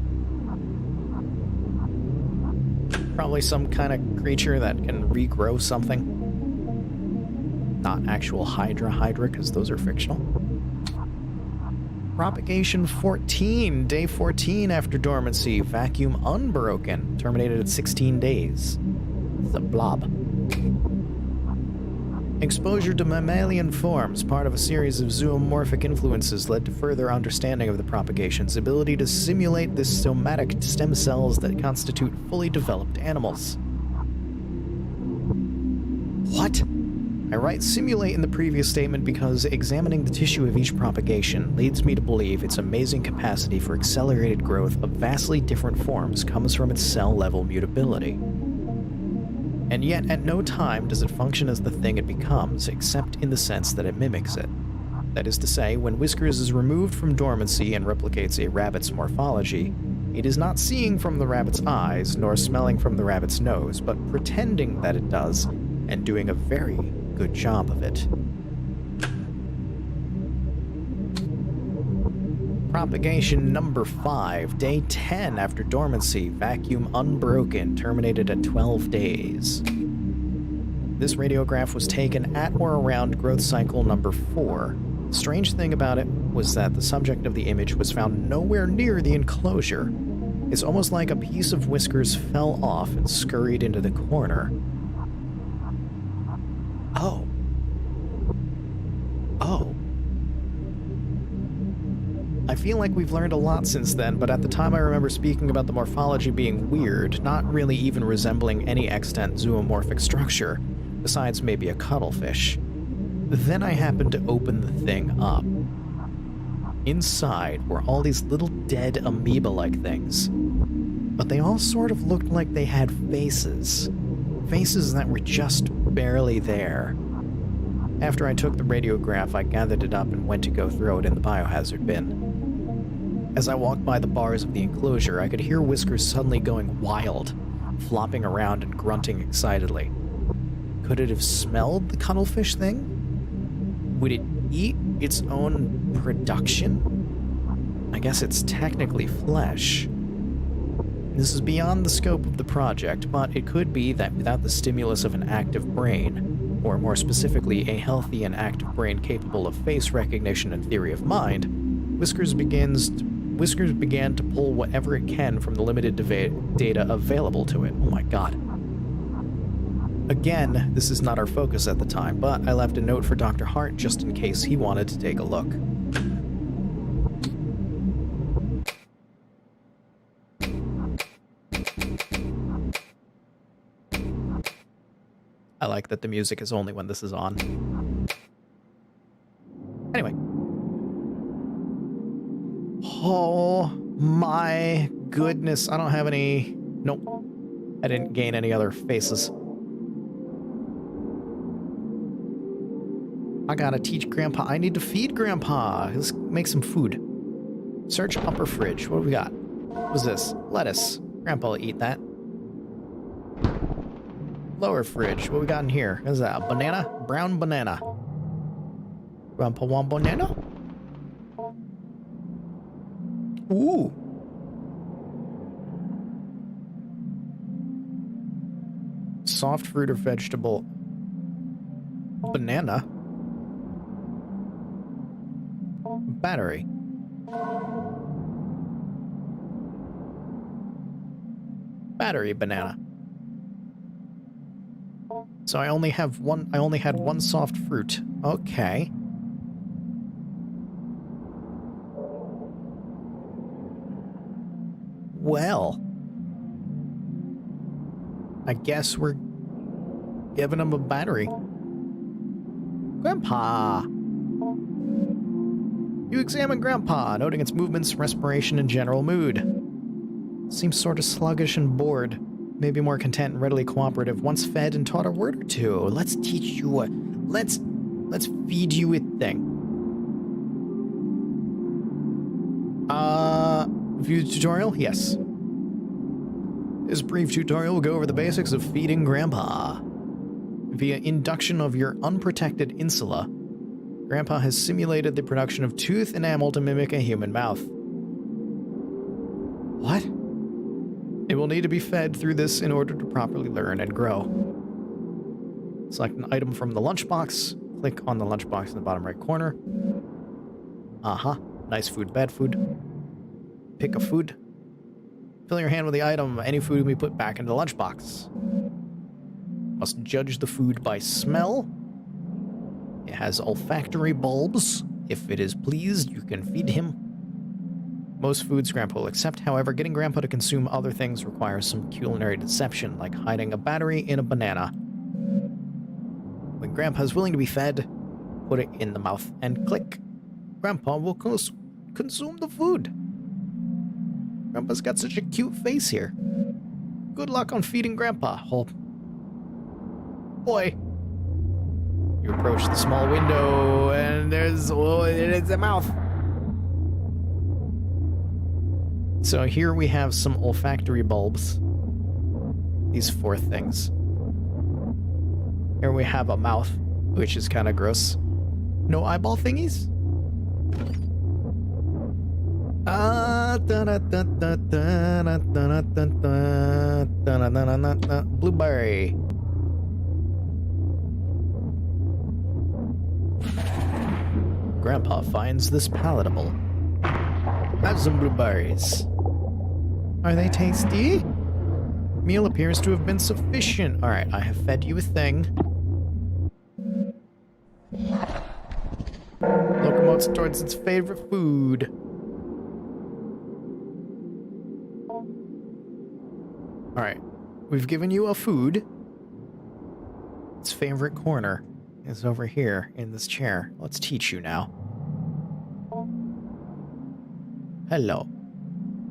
Probably some kind of creature that can regrow something. Not actual Hydra, because those are fictional. Propagation 14, day 14 after dormancy. Vacuum unbroken, terminated at 16 days. It's a blob. Exposure to mammalian forms, part of a series of zoomorphic influences, led to further understanding of the propagation's ability to simulate the somatic stem cells that constitute fully developed animals. What? I write simulate in the previous statement because examining the tissue of each propagation leads me to believe its amazing capacity for accelerated growth of vastly different forms comes from its cell-level mutability. And yet at no time does it function as the thing it becomes, except in the sense that it mimics it. That is to say, when Whiskers is removed from dormancy and replicates a rabbit's morphology, it is not seeing from the rabbit's eyes, nor smelling from the rabbit's nose, but pretending that it does, and doing a very good job of it. Propagation number 5, day 10 after dormancy, vacuum unbroken, terminated at 12 days. This radiograph was taken at or around growth cycle number 4. The strange thing about it was that the subject of the image was found nowhere near the enclosure. It's almost like a piece of Whiskers fell off and scurried into the corner. Oh. I feel like we've learned a lot since then, but at the time I remember speaking about the morphology being weird, not really even resembling any extant zoomorphic structure, besides maybe a cuttlefish. Then I happened to open the thing up. Inside were all these little dead amoeba-like things, but they all sort of looked like they had faces. Faces that were just barely there. After I took the radiograph, I gathered it up and went to go throw it in the biohazard bin. As I walked by the bars of the enclosure, I could hear Whiskers suddenly going wild, flopping around and grunting excitedly. Could it have smelled the cuttlefish thing? Would it eat its own production? I guess it's technically flesh. This is beyond the scope of the project, but it could be that without the stimulus of an active brain, or more specifically a healthy and active brain capable of face recognition and theory of mind, Whiskers began to pull whatever it can from the limited data available to it. Oh my god. Again, this is not our focus at the time, but I left a note for Dr. Hart just in case he wanted to take a look. I like that the music is only when this is on. Anyway. Oh my goodness, I don't have any... Nope. I didn't gain any other faces. I gotta teach Grandpa. I need to feed Grandpa. Let's make some food. Search upper fridge. What do we got? What's this? Lettuce. Grandpa will eat that. Lower fridge. What we got in here? What is that? A banana? Brown banana. Grandpa want banana? Ooh. Soft fruit or vegetable. Banana. Battery. Battery banana. So I only had one soft fruit. Okay. Well, I guess we're giving him a battery. Grandpa! You examine Grandpa, noting its movements, respiration, and general mood. Seems sort of sluggish and bored. Maybe more content and readily cooperative. Once fed and taught a word or two. Let's teach you a... Let's feed you a thing. View tutorial? Yes. This brief tutorial will go over the basics of feeding Grandpa. Via induction of your unprotected insula, Grandpa has simulated the production of tooth enamel to mimic a human mouth. What? It will need to be fed through this in order to properly learn and grow. Select an item from the lunchbox. Click on the lunchbox in the bottom right corner. Nice food, bad food. Pick a food. Fill your hand with the item. Any food can be put back into the lunchbox. Must judge the food by smell. It has olfactory bulbs. If it is pleased, you can feed him. Most foods Grandpa will accept, however, getting Grandpa to consume other things requires some culinary deception, like hiding a battery in a banana. When Grandpa is willing to be fed, put it in the mouth and click. Grandpa will consume the food. Grandpa's got such a cute face here. Good luck on feeding Grandpa. boy. You approach the small window, and there's it's a mouth. So here we have some olfactory bulbs. These 4 things. Here we have a mouth, which is kind of gross. No eyeball thingies? Blueberry. Grandpa finds this palatable. Have some blueberries. Are they tasty? Meal appears to have been sufficient. Alright, I have fed you a thing. Locomotes towards its favorite food. Alright, we've given you a food. Its favorite corner is over here in this chair. Let's teach you now. Hello.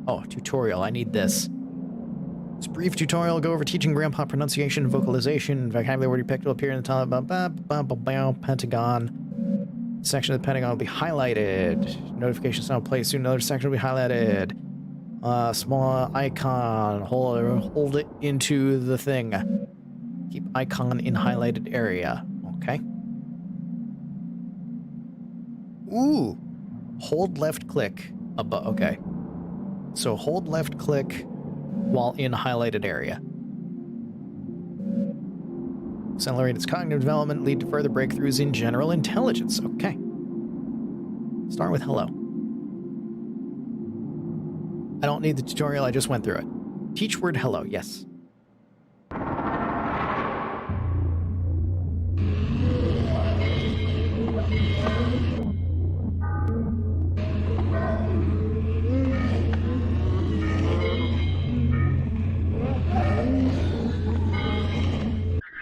Oh, tutorial. I need this. This brief tutorial will go over teaching Grandpa pronunciation, vocalization, vocabulary word you picked will appear in the top Pentagon. Section of the Pentagon will be highlighted. Notifications now play soon. Another section will be highlighted. Small icon. Hold it into the thing. Keep icon in highlighted area. Okay. Ooh. Hold left click. Okay. So hold left click while in highlighted area. Accelerate its cognitive development, lead to further breakthroughs in general intelligence. Okay. Start with hello. I don't need the tutorial, I just went through it. Teach word hello, yes.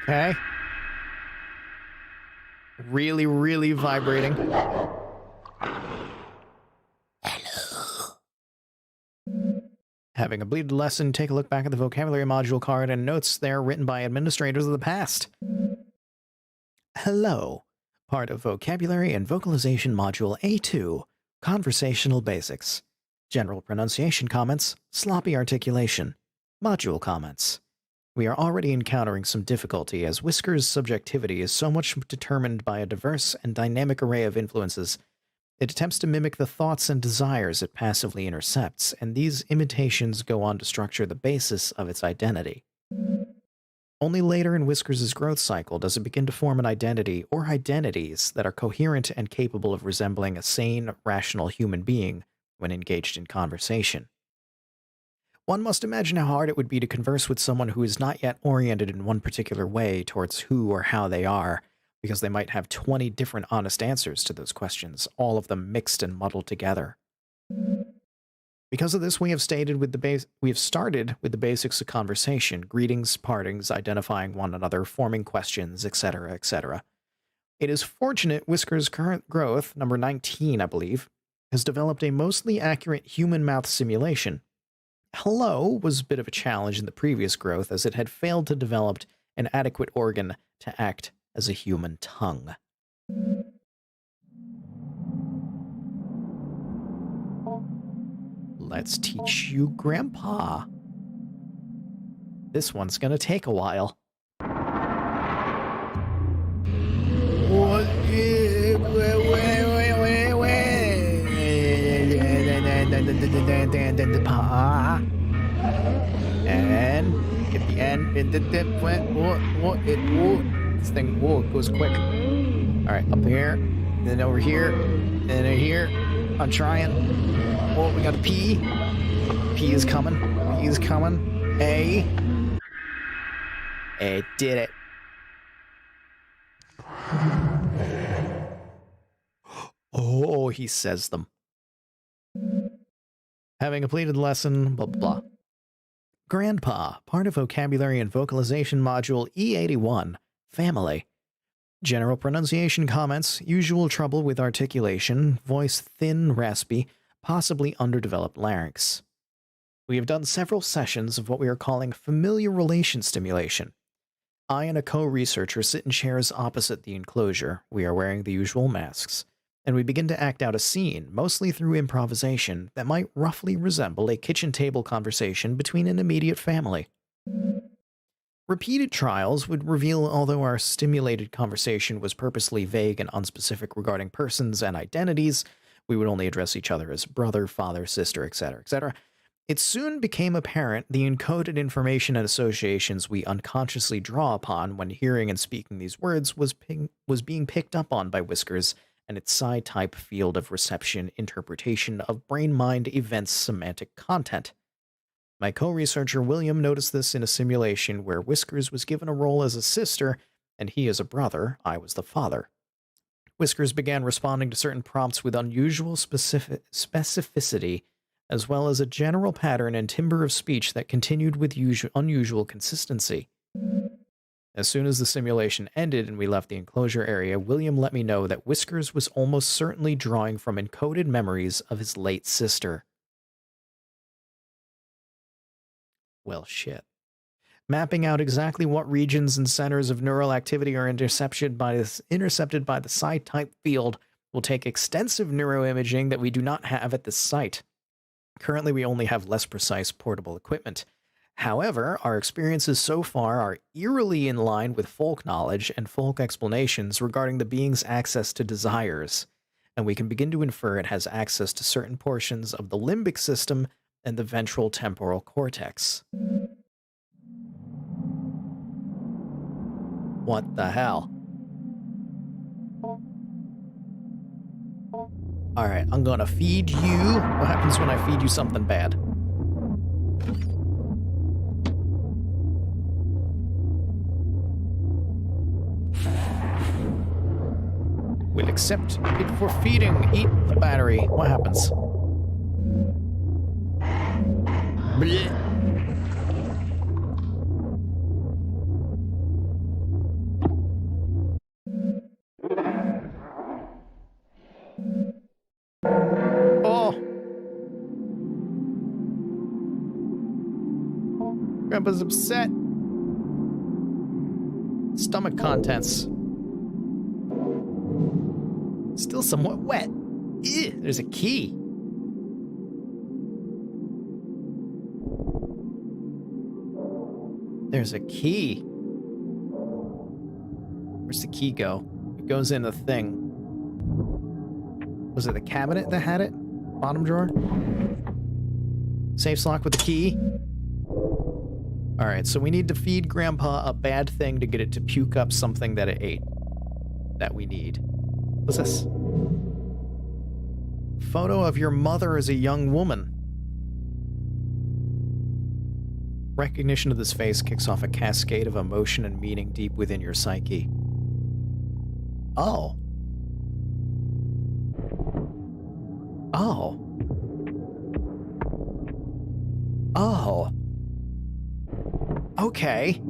Okay. Really, really vibrating. Hello. Having completed the lesson, take a look back at the vocabulary module card and notes there written by administrators of the past. Hello. Part of vocabulary and vocalization module A2. Conversational basics. General pronunciation comments. Sloppy articulation. Module comments. We are already encountering some difficulty as Whisker's subjectivity is so much determined by a diverse and dynamic array of influences. It attempts to mimic the thoughts and desires it passively intercepts, and these imitations go on to structure the basis of its identity. Only later in Whisker's growth cycle does it begin to form an identity or identities that are coherent and capable of resembling a sane, rational human being when engaged in conversation. One must imagine how hard it would be to converse with someone who is not yet oriented in one particular way towards who or how they are, because they might have 20 different honest answers to those questions, all of them mixed and muddled together. Because of this, we have started with the basics of conversation: greetings, partings, identifying one another, forming questions, etc., etc. It is fortunate Whisker's current growth, number 19, I believe, has developed a mostly accurate human mouth simulation. Hello was a bit of a challenge in the previous growth, as it had failed to develop an adequate organ to act as a human tongue. Let's teach you Grandpa. This one's gonna take a while. What? And at the end, this thing goes quick. All right, up here, then over here, then over here. I'm trying. Oh, we got a P. P is coming. P is coming. A. It did it. Oh, he says them. Having completed the lesson, blah, blah, blah. Grandpa, part of vocabulary and vocalization module E81, family. General pronunciation comments, usual trouble with articulation, voice thin, raspy, possibly underdeveloped larynx. We have done several sessions of what we are calling familiar relation stimulation. I and a co-researcher sit in chairs opposite the enclosure. We are wearing the usual masks, and we begin to act out a scene, mostly through improvisation, that might roughly resemble a kitchen table conversation between an immediate family. Repeated trials would reveal although our stimulated conversation was purposely vague and unspecific regarding persons and identities, we would only address each other as brother, father, sister, etc., etc. It soon became apparent the encoded information and associations we unconsciously draw upon when hearing and speaking these words was being picked up on by Whiskers and its psi-type field of reception interpretation of brain-mind events semantic content. My co-researcher William noticed this in a simulation where Whiskers was given a role as a sister and he as a brother, I was the father. Whiskers began responding to certain prompts with unusual specificity, as well as a general pattern and timbre of speech that continued with unusual consistency. As soon as the simulation ended and we left the enclosure area, William let me know that Whiskers was almost certainly drawing from encoded memories of his late sister. Well, shit. Mapping out exactly what regions and centers of neural activity are intercepted by the psi-type field will take extensive neuroimaging that we do not have at this site. Currently, we only have less precise portable equipment. However, our experiences so far are eerily in line with folk knowledge and folk explanations regarding the being's access to desires, and we can begin to infer it has access to certain portions of the limbic system and the ventral temporal cortex. What the hell? Alright, I'm gonna feed you. What happens when I feed you something bad? We'll accept it for feeding. Eat the battery. What happens? Blech. Oh! Grandpa's upset. Stomach contents. Still somewhat wet. Ew, there's a key. There's a key. Where's the key go? It goes in the thing. Was it the cabinet that had it? Bottom drawer? Safe lock with the key. Alright, so we need to feed Grandpa a bad thing to get it to puke up something that it ate. That we need. What's this? Photo of your mother as a young woman. Recognition of this face kicks off a cascade of emotion and meaning deep within your psyche. Oh. Oh. Oh. Okay.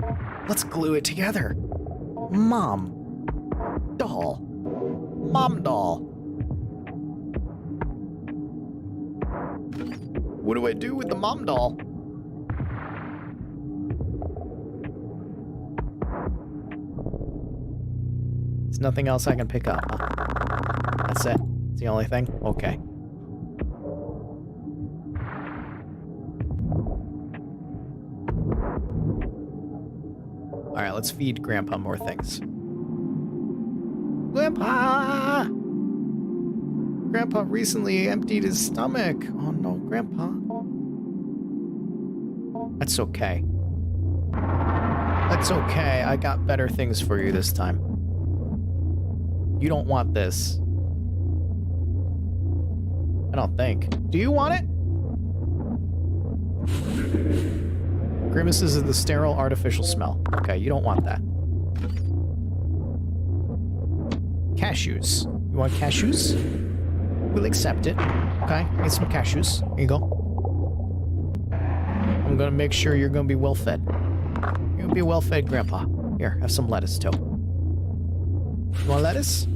Let's glue it together. Mom. Doll. Mom doll. What do I do with the mom doll? There's nothing else I can pick up, huh? That's it? It's the only thing? Okay. Alright, let's feed Grandpa more things. Grandpa! Grandpa recently emptied his stomach. Oh no, Grandpa. That's okay. That's okay. I got better things for you this time. You don't want this. I don't think. Do you want it? Grimaces of the sterile artificial smell. Okay, you don't want that. Cashews. You want cashews? We'll accept it. Okay, get some cashews. Here you go. I'm gonna make sure you're gonna be well fed. You're gonna be a well fed grandpa. Here, have some lettuce too. You want lettuce?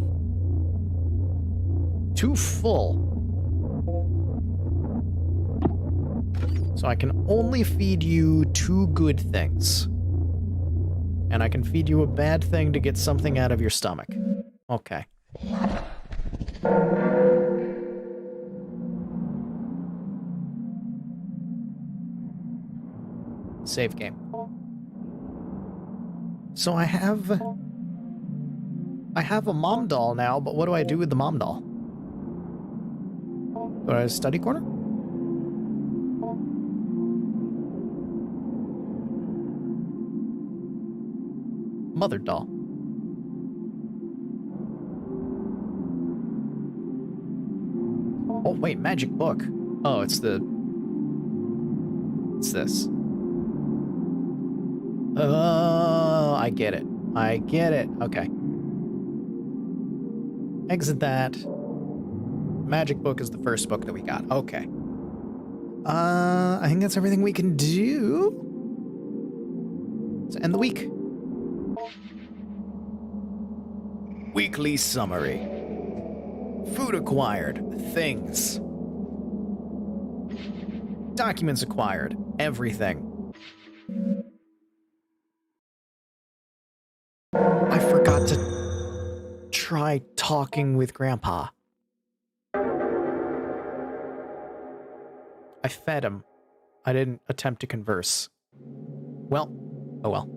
Too full. So I can only feed you 2 good things. And I can feed you a bad thing to get something out of your stomach. Okay. Save game. So I have a mom doll now, but what do I do with the mom doll? Go to study corner? Mother doll. Oh, wait, magic book. Oh, it's this. Oh, I get it. Okay. Exit that. Magic book is the first book that we got. Okay. I think that's everything we can do. Let's end the week. Weekly summary. Food acquired. Things. Documents acquired. Everything. I forgot to try talking with Grandpa. I fed him. I didn't attempt to converse. Well, oh well.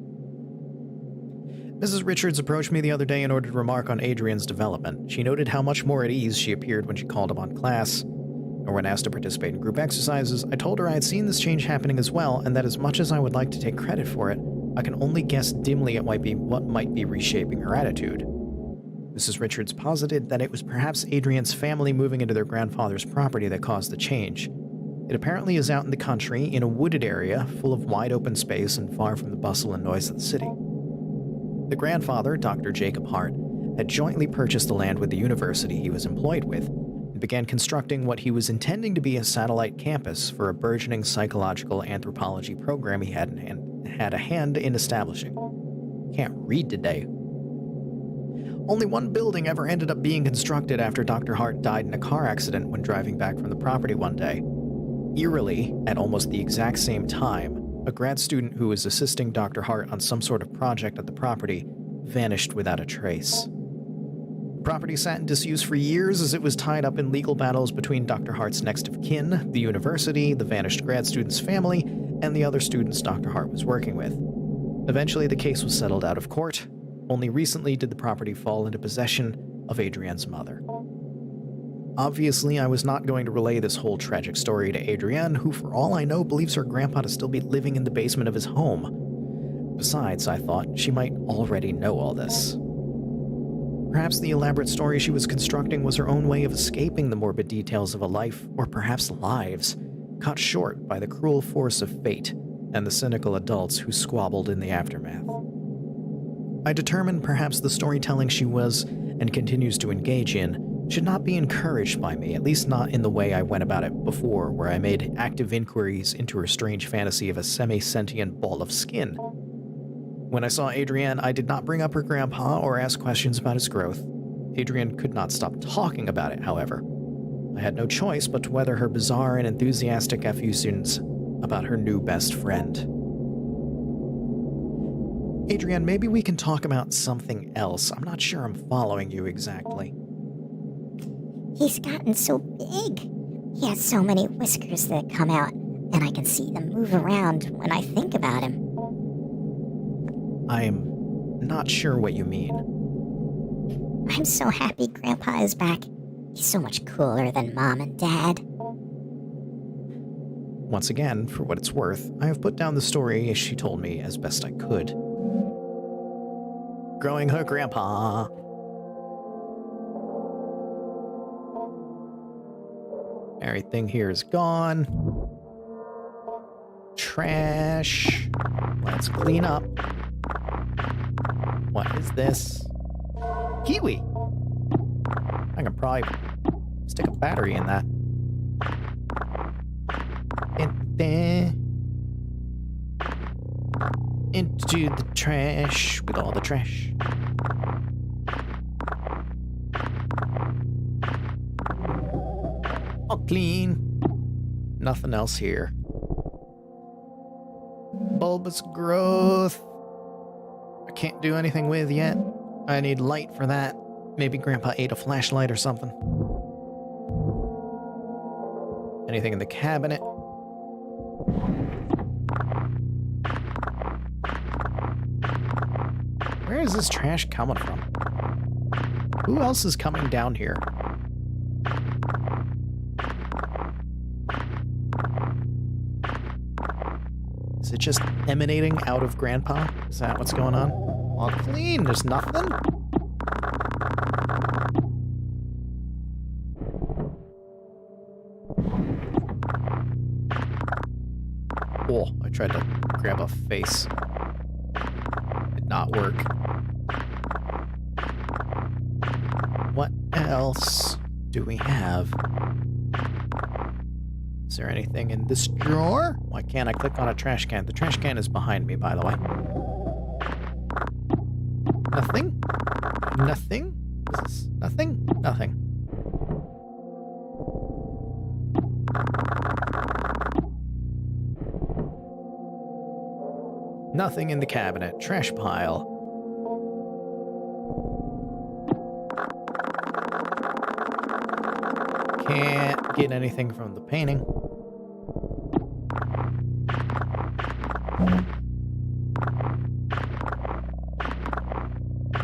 Mrs. Richards approached me the other day in order to remark on Adrian's development. She noted how much more at ease she appeared when she called upon class, or when asked to participate in group exercises. I told her I had seen this change happening as well, and that as much as I would like to take credit for it, I can only guess dimly at what might be reshaping her attitude. Mrs. Richards posited that it was perhaps Adrian's family moving into their grandfather's property that caused the change. It apparently is out in the country, in a wooded area, full of wide open space and far from the bustle and noise of the city. The grandfather, Dr. Jacob Hart, had jointly purchased the land with the university he was employed with, and began constructing what he was intending to be a satellite campus for a burgeoning psychological anthropology program he had a hand in establishing. Can't read today. Only one building ever ended up being constructed after Dr. Hart died in a car accident when driving back from the property one day. Eerily, at almost the exact same time, a grad student who was assisting Dr. Hart on some sort of project at the property vanished without a trace. The property sat in disuse for years as it was tied up in legal battles between Dr. Hart's next of kin, the university, the vanished grad student's family, and the other students Dr. Hart was working with. Eventually, the case was settled out of court. Only recently did the property fall into possession of Adrian's mother. Obviously, I was not going to relay this whole tragic story to Adrienne, who for all I know believes her grandpa to still be living in the basement of his home. Besides, I thought she might already know all this. Perhaps the elaborate story she was constructing was her own way of escaping the morbid details of a life, or perhaps lives, cut short by the cruel force of fate and the cynical adults who squabbled in the aftermath. I determined perhaps the storytelling she was, and continues to engage in, should not be encouraged by me, at least not in the way I went about it before, where I made active inquiries into her strange fantasy of a semi-sentient ball of skin. When I saw Adrienne, I did not bring up her grandpa or ask questions about his growth. Adrienne could not stop talking about it, however. I had no choice but to weather her bizarre and enthusiastic effusions about her new best friend. Adrienne, maybe we can talk about something else. I'm not sure I'm following you exactly. He's gotten so big. He has so many whiskers that come out, and I can see them move around when I think about him. I'm not sure what you mean. I'm so happy Grandpa is back. He's so much cooler than Mom and Dad. Once again, for what it's worth, I have put down the story as she told me as best I could. Growing her grandpa. Everything here is gone. Trash. Let's clean up. What is this? Kiwi. I can probably stick a battery in that. Into the trash with all the trash. All clean. Nothing else here. Bulbous growth. can't do anything with yet. I need light for that. Maybe Grandpa ate a flashlight or something. Anything in the cabinet? Where is this trash coming from? Who else is coming down here? Is it just emanating out of Grandpa? Is that what's going on? All clean, there's nothing? Oh, I tried to grab a face. Did not work. What else do we have? Is there anything in this drawer? Why can't I click on a trash can? The trash can is behind me, by the way. Nothing? Nothing? Is this nothing? Nothing. Nothing in the cabinet. Trash pile. Can't get anything from the painting.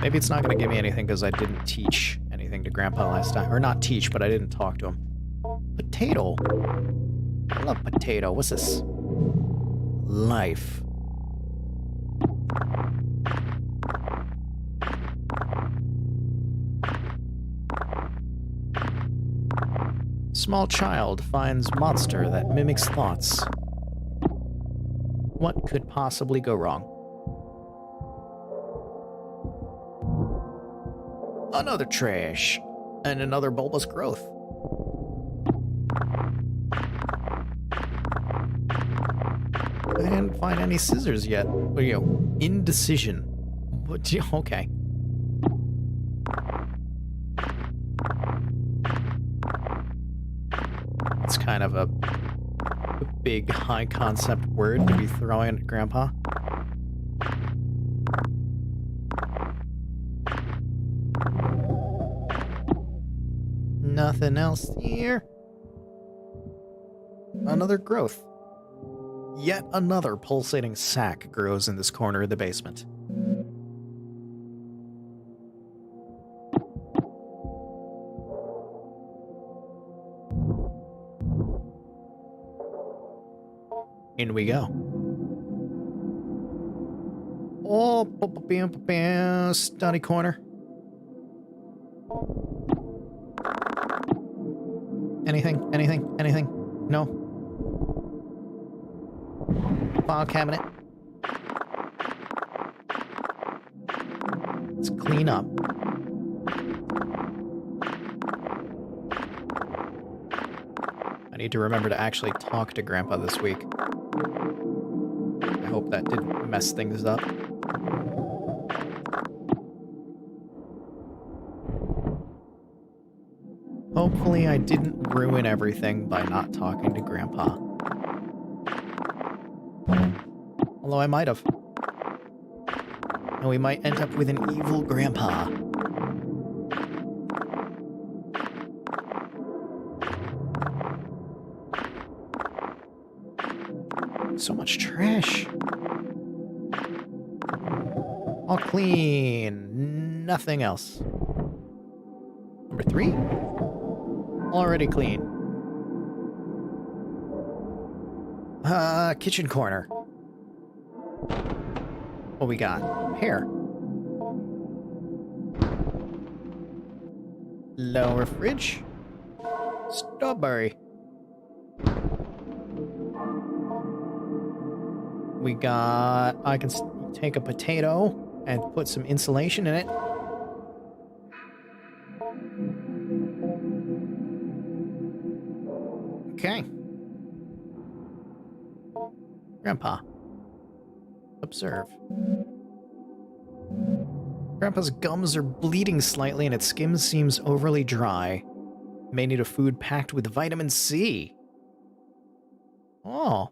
Maybe it's not going to give me anything because I didn't teach anything to Grandpa last time. Or not teach, but I didn't talk to him. Potato. I love potato. What's this? Life. Small child finds monster that mimics thoughts. What could possibly go wrong? Another trash. And another bulbous growth. I didn't find any scissors yet. What are you? Indecision. What? Okay. It's kind of a big, high concept word to be throwing at Grandpa. Nothing else here. Another growth. Yet another pulsating sac grows in this corner of the basement. In we go. Oh, study corner. Anything? Anything? Anything? No? File cabinet. Let's clean up. I need to remember to actually talk to Grandpa this week. I hope that didn't mess things up. Hopefully I didn't ruin everything by not talking to Grandpa. Although I might have. And we might end up with an evil Grandpa. So much trash. All clean. Nothing else. Number 3? Already clean. Kitchen corner. What we got? Pear. Lower fridge. Strawberry. We got... I can take a potato and put some insulation in it. Okay. Grandpa. Observe. Grandpa's gums are bleeding slightly and its skin seems overly dry. May need a food packed with vitamin C. Oh.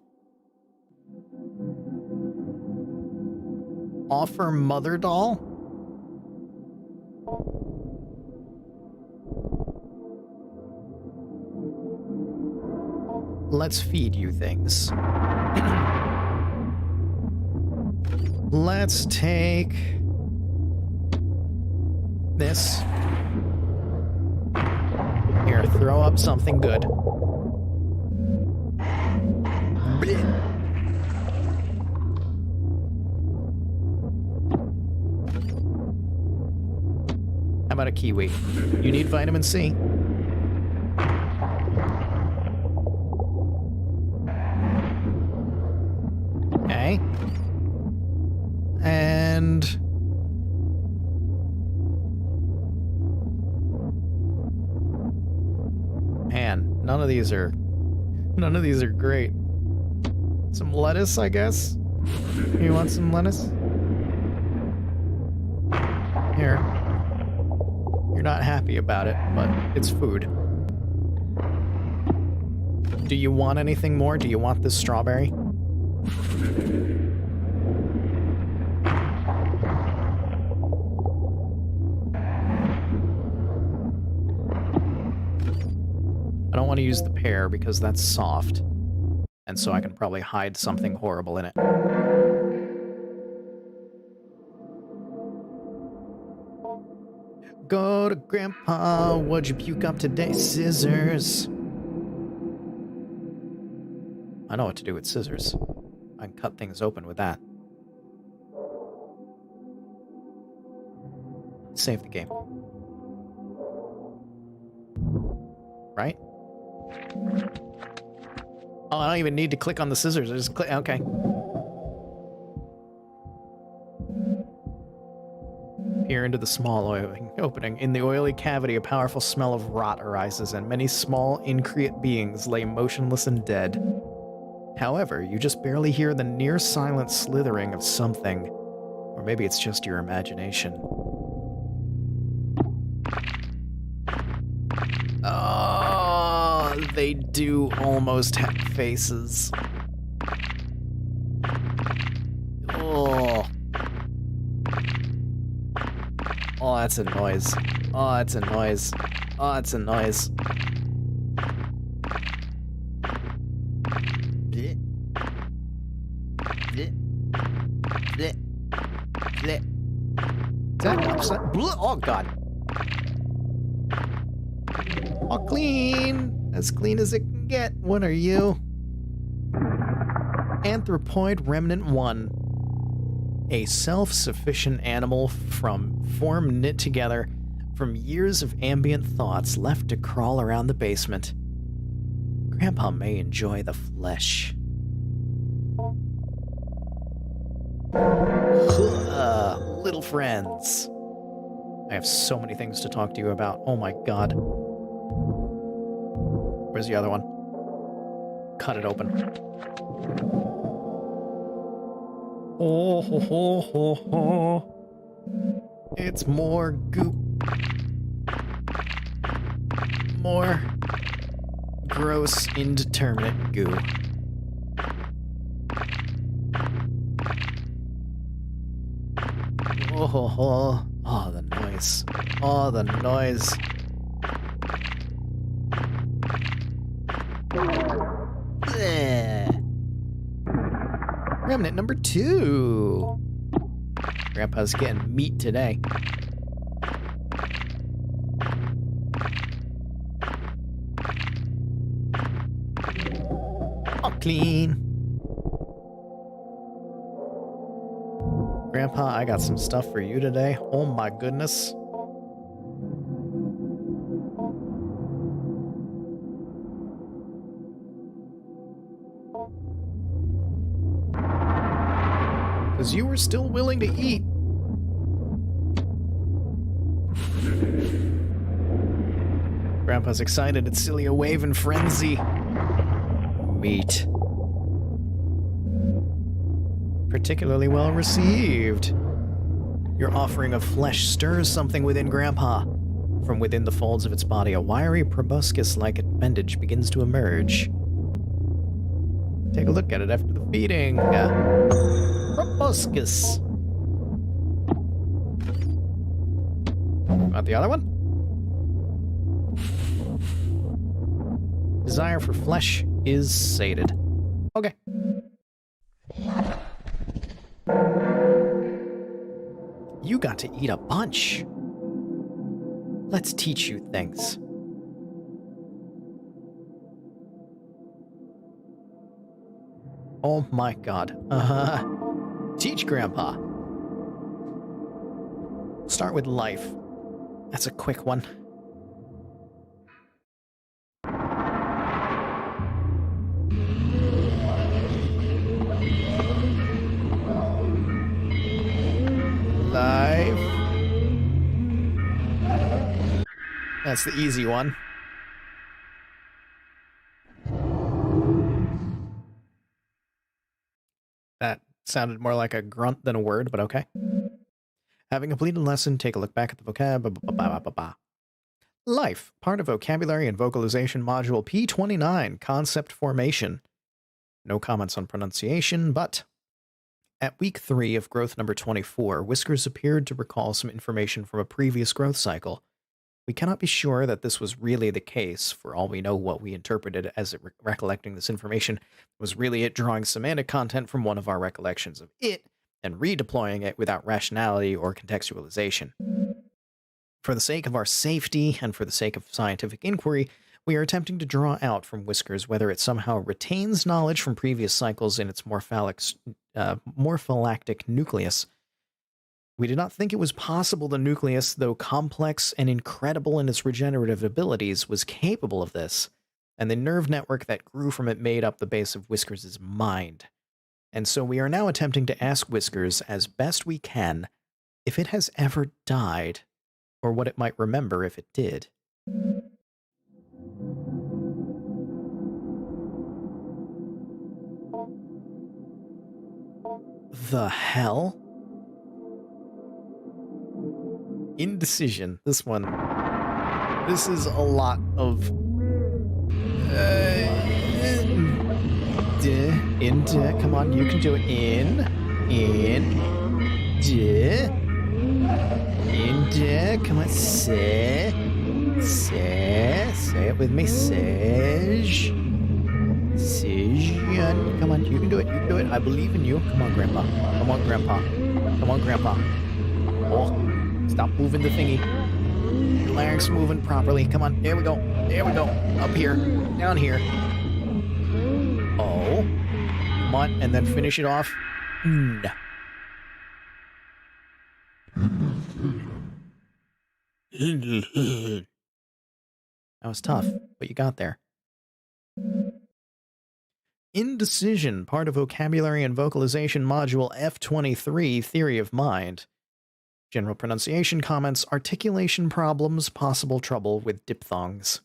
Offer mother doll? Let's feed you things. Let's take this. Here, throw up something good. Blech. How about a kiwi? You need vitamin C. Okay. And man, none of these are great. Some lettuce, I guess. You want some lettuce? Here. You're not happy about it, but it's food. Do you want anything more? Do you want this strawberry? I don't want to use the pear because that's soft. And so I can probably hide something horrible in it. Go to Grandpa, what'd you puke up today? Scissors. I know what to do with scissors. I can cut things open with that. Save the game. Right? Oh, I don't even need to click on the scissors. I just click. Okay. Peer into the small opening. In the oily cavity, a powerful smell of rot arises, and many small, increate beings lay motionless and dead. However, you just barely hear the near-silent slithering of something. Or maybe it's just your imagination. Oh, they do almost have faces. Oh. Oh, that's a noise. Oh, that's a noise. Oh, that's a noise. Oh, God. Oh, clean. As clean as it can get. What are you? Anthropoid Remnant 1. A self-sufficient animal from form knit together from years of ambient thoughts left to crawl around the basement. Grandpa may enjoy the flesh. Little friends. I have so many things to talk to you about. Oh my God. Where's the other one? Cut it open. Oh, ho, ho, ho, ho. It's more goop. More gross, indeterminate goo. Oh, ho, ho. Oh, the noise. Oh, the noise. Bleh. Remnant number 2. Grandpa's getting meat today. All clean. Grandpa, I got some stuff for you today. Oh my goodness. Because you were still willing to eat. Grandpa's excited at silly a wave in frenzy. Meat. Particularly well received. Your offering of flesh stirs something within Grandpa. From within the folds of its body, a wiry proboscis-like appendage begins to emerge. Take a look at it after the feeding. Proboscis. Want the other one? Desire for flesh is sated. Okay. You got to eat a bunch. Let's teach you things. Oh my god. Teach Grandpa. Start with life. That's a quick one. Life. That's the easy one. That sounded more like a grunt than a word, but okay. Having completed a lesson, take a look back at the vocab. Life, part of vocabulary and vocalization module P29, concept formation. No comments on pronunciation, but at week 3 of growth number 24, Whiskers appeared to recall some information from a previous growth cycle. We cannot be sure that this was really the case. For all we know, what we interpreted as it recollecting this information was really it drawing semantic content from one of our recollections of it and redeploying it without rationality or contextualization. For the sake of our safety and for the sake of scientific inquiry, we are attempting to draw out from Whiskers whether it somehow retains knowledge from previous cycles in its morphylactic nucleus. We did not think it was possible the nucleus, though complex and incredible in its regenerative abilities, was capable of this, and the nerve network that grew from it made up the base of Whiskers' mind. And so we are now attempting to ask Whiskers, as best we can, if it has ever died, or what it might remember if it did. The hell? Indecision. This is a lot of come on, you can do it. Come on, say it with me, come on, you can do it, I believe in you. Come on, Grandpa. Oh, stop moving the thingy. Your larynx moving properly. Come on, there we go. Up here, down here. Oh, come on, and then finish it off. That was tough, but you got there. Indecision, part of vocabulary and vocalization module F23, theory of mind. General pronunciation comments, articulation problems, possible trouble with diphthongs.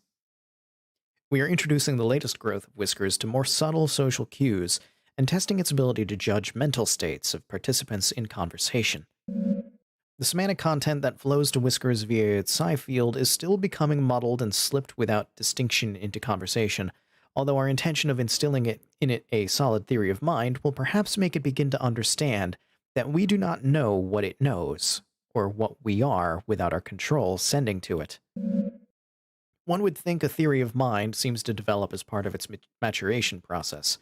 We are introducing the latest growth of Whiskers to more subtle social cues and testing its ability to judge mental states of participants in conversation. The semantic content that flows to Whiskers via its psi field is still becoming muddled and slipped without distinction into conversation, although our intention of instilling in it a solid theory of mind will perhaps make it begin to understand that we do not know what it knows, or what we are without our control sending to it. One would think a theory of mind seems to develop as part of its maturation process.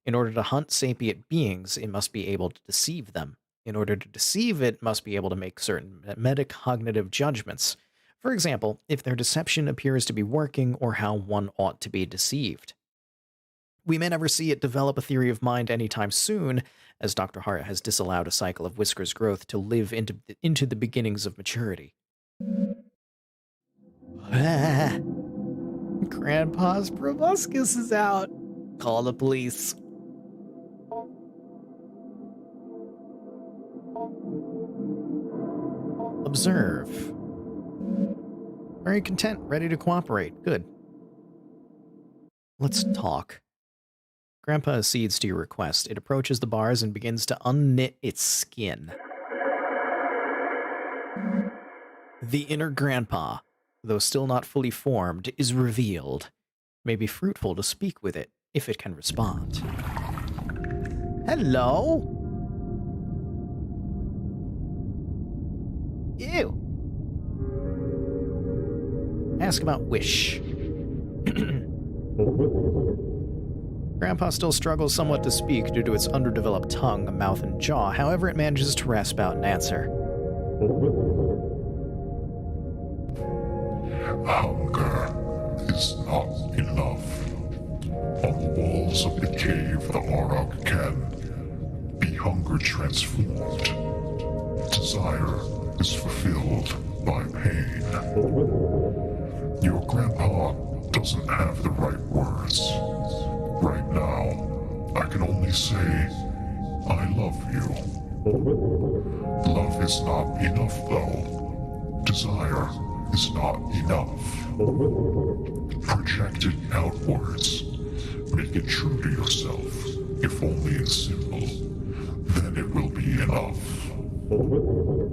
In order to hunt sapient beings, it must be able to deceive them. In order to deceive it, must be able to make certain metacognitive judgments. For example, if their deception appears to be working or how one ought to be deceived. We may never see it develop a theory of mind anytime soon, as Dr. Hart has disallowed a cycle of Whiskers growth to live into the beginnings of maturity. Grandpa's proboscis is out. Call the police. Observe. Very content, ready to cooperate. Good. Let's talk. Grandpa accedes to your request. It approaches the bars and begins to unknit its skin. The inner Grandpa, though still not fully formed, is revealed. It may be fruitful to speak with it, if it can respond. Hello? Ew. Ask about Wish. Grandpa still struggles somewhat to speak due to its underdeveloped tongue, mouth, and jaw. However, it manages to rasp out an answer. Hunger is not enough. On the walls of the cave, the Auroch can be hunger transformed. Desire is fulfilled by pain. Your grandpa doesn't have the right words. Right now, I can only say, I love you. Love is not enough, though. Desire is not enough. Project it outwards. Make it true to yourself, if only in symbol. Then it will be enough.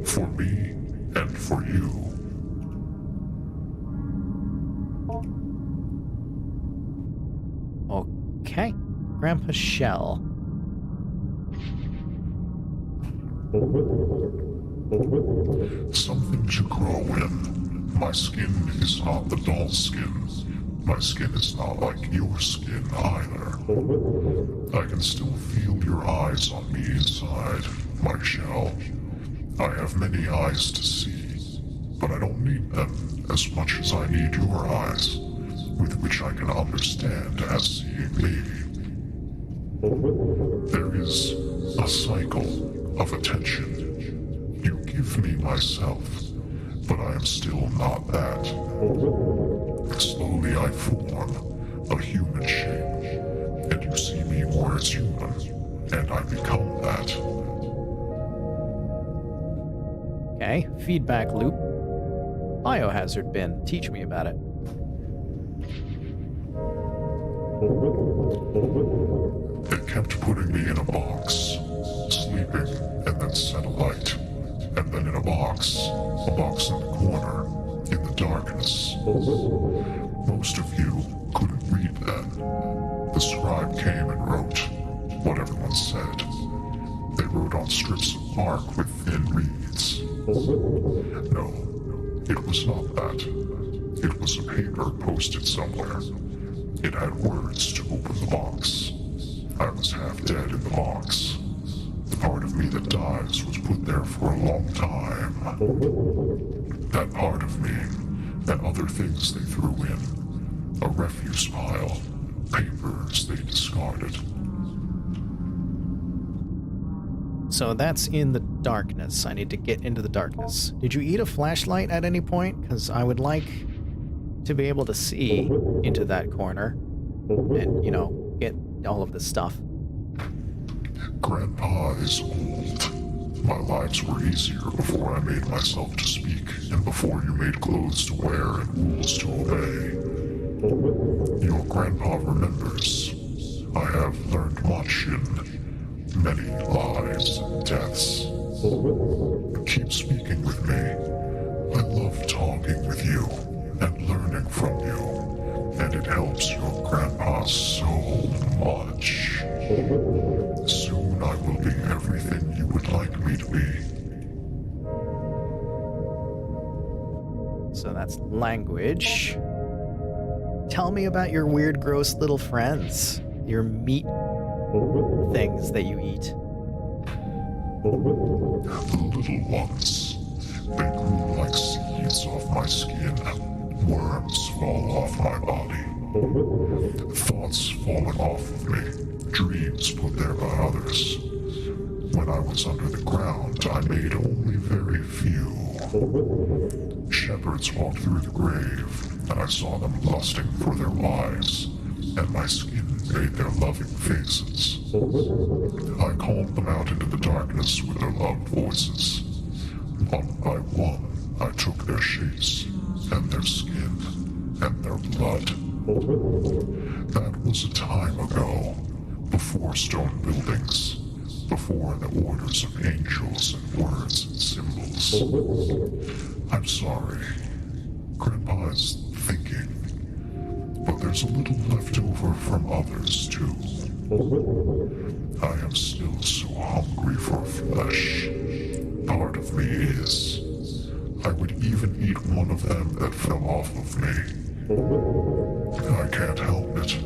For me and for you. Okay. Grandpa Shell. Something to grow in. My skin is not the doll's skin. My skin is not like your skin either. I can still feel your eyes on me inside my shell. I have many eyes to see, but I don't need them as much as I need your eyes, with which I can understand as seeing me. There is a cycle of attention. You give me myself, but I am still not that. Slowly I form a human shape, and you see me more as human, and I become that. Okay. Feedback loop. Biohazard bin. Teach me about it. It kept putting me in a box, sleeping, and then satellite, and then in a box in the corner, in the darkness. Most of you couldn't read then. The scribe came and wrote what everyone said. They wrote on strips of bark with thin reeds. No, it was not that. It was a paper posted somewhere. It had words to open the box. I was half dead in the box. The part of me that dies was put there for a long time. That part of me, and other things they threw in. A refuse pile. Papers they discarded. So that's in the darkness. I need to get into the darkness. Did you eat a flashlight at any point? Because I would like to be able to see into that corner and, you know, get all of this stuff. Grandpa is old. My lives were easier before I made myself to speak, and before you made clothes to wear and rules to obey. Your grandpa remembers. I have learned much in many lives and deaths. Keep speaking with me. I love talking with you and learning from you, and it helps your grandpa so much. Soon I will be everything you would like me to be. So that's language. Tell me about your weird, gross little friends. Your meat things that you eat. The little ones. They grew like seeds off my skin. Worms fall off my body. Thoughts fallen off of me. Dreams put there by others. When I was under the ground, I made only very few. Shepherds walked through the grave, and I saw them lusting for their wives, and my skin made their loving faces. I called them out into the darkness with their loved voices. One by one, I took their shapes, and their skin, and their blood. That was a time ago, before stone buildings, before the orders of angels and words and symbols. I'm sorry. Grandpa is thinking. But there's a little left over from others, too. I am still so hungry for flesh. Part of me is. I would even eat one of them that fell off of me. I can't help it.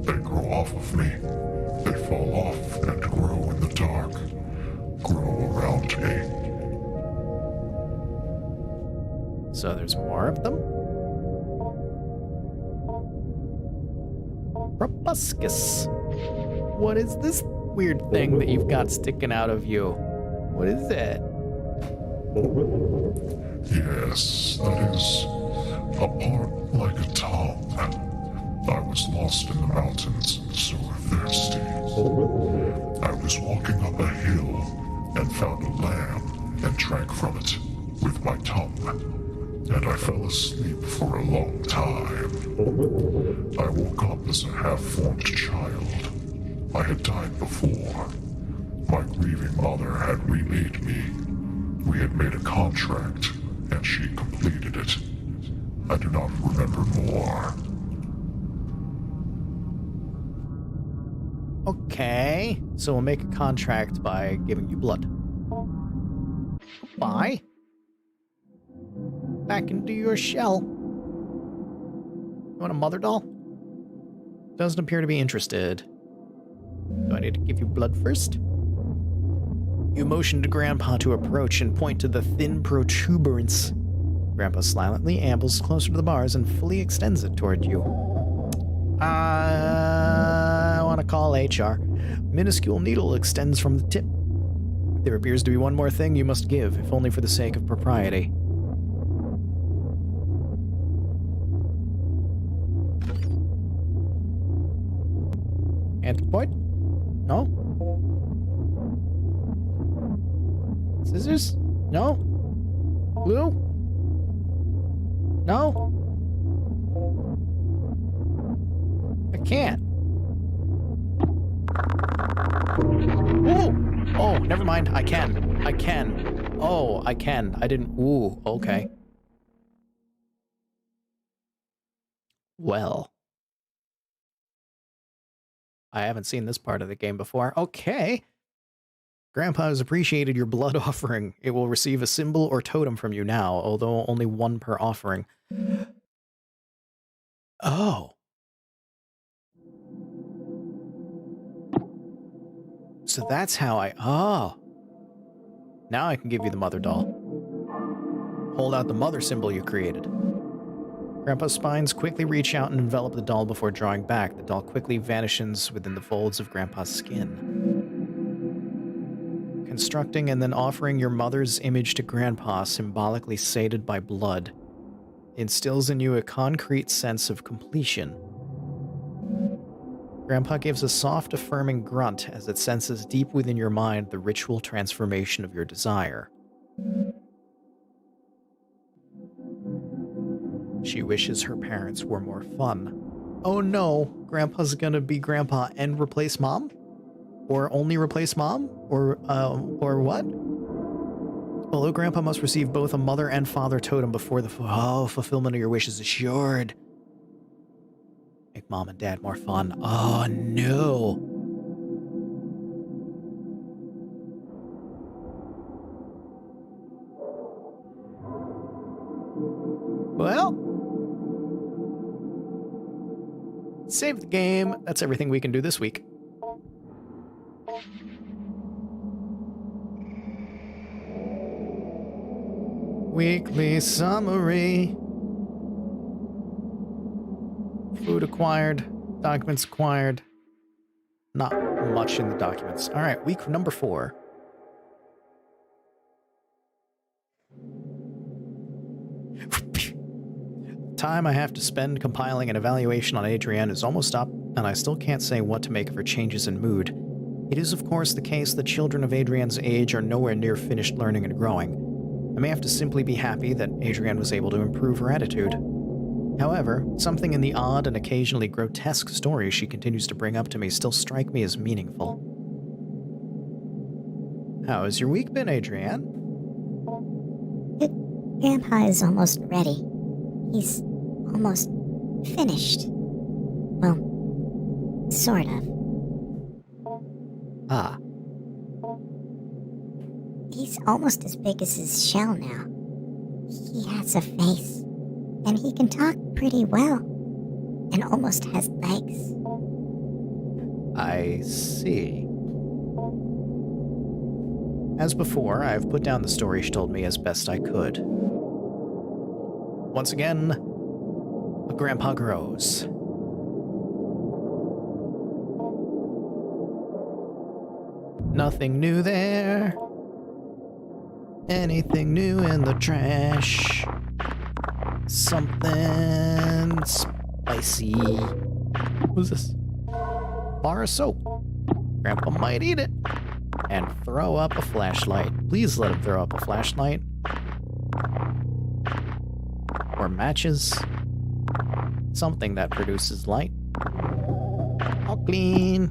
They grow off of me. They fall off and grow in the dark. Grow around me. So there's more of them? Proboscis. What is this weird thing that you've got sticking out of you? What is it? Yes, that is a part like a tongue. I was lost in the mountains and so thirsty. I was walking up a hill and found a lamb and drank from it with my tongue. And I fell asleep for a long time. I woke up as a half-formed child. I had died before. My grieving mother had remade me. We had made a contract, and she completed it. I do not remember more. Okay, so we'll make a contract by giving you blood. Bye. Back into your shell. You want a mother doll? Doesn't appear to be interested. Do I need to give you blood first? You motion to Grandpa to approach and point to the thin protuberance. Grandpa silently ambles closer to the bars and fully extends it toward you. I want to call HR. Minuscule needle extends from the tip. There appears to be one more thing you must give, if only for the sake of propriety. Antipoid? No? Scissors? No? Glue? No? I can't. Ooh! Oh, never mind. I can. I can. Oh, I can. I didn't. Ooh, okay. Well. I haven't seen this part of the game before. Okay. Grandpa has appreciated your blood offering. It will receive a symbol or totem from you now, although only one per offering. Oh. So that's how I... Oh. Now I can give you the mother doll. Hold out the mother symbol you created. Grandpa's spines quickly reach out and envelop the doll before drawing back. The doll quickly vanishes within the folds of Grandpa's skin. Constructing and then offering your mother's image to Grandpa, symbolically sated by blood, instills in you a concrete sense of completion. Grandpa gives a soft, affirming grunt as it senses deep within your mind the ritual transformation of your desire. She wishes her parents were more fun. Oh no, Grandpa's gonna be Grandpa and replace Mom? Or only replace Mom? Or what? Although Grandpa must receive both a mother and father totem before the fulfillment of your wish is assured. Make Mom and Dad more fun. Oh no. Well, save the game. That's everything we can do this week. Weekly summary. Food acquired. Documents acquired. Not much in the documents. All right, week number 4. Time I have to spend compiling an evaluation on Adrienne is almost up, and I still can't say what to make of her changes in mood. It is, of course, the case that children of Adrienne's age are nowhere near finished learning and growing. I may have to simply be happy that Adrienne was able to improve her attitude. However, something in the odd and occasionally grotesque stories she continues to bring up to me still strike me as meaningful. How has your week been, Adrienne? Grandpa is almost ready. He's almost finished. Well, sort of. Ah. He's almost as big as his shell now. He has a face, and he can talk pretty well, and almost has legs. I see. As before, I've put down the story she told me as best I could. Once again, Grandpa grows. Nothing new there. Anything new in the trash? Something spicy. Who's this? Bar of soap. Grandpa might eat it. And throw up a flashlight. Please let him throw up a flashlight. Or matches. Something that produces light. All clean.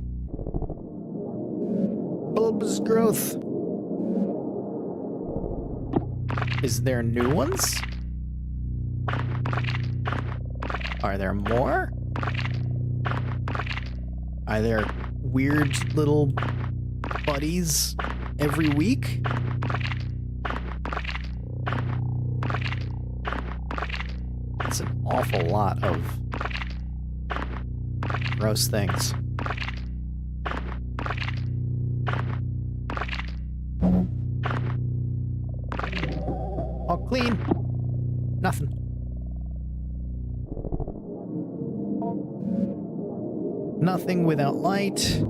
Bulbous growth. Is there new ones? Are there more? Are there weird little buddies every week? That's an awful lot of gross things. All clean. Nothing. Nothing without light.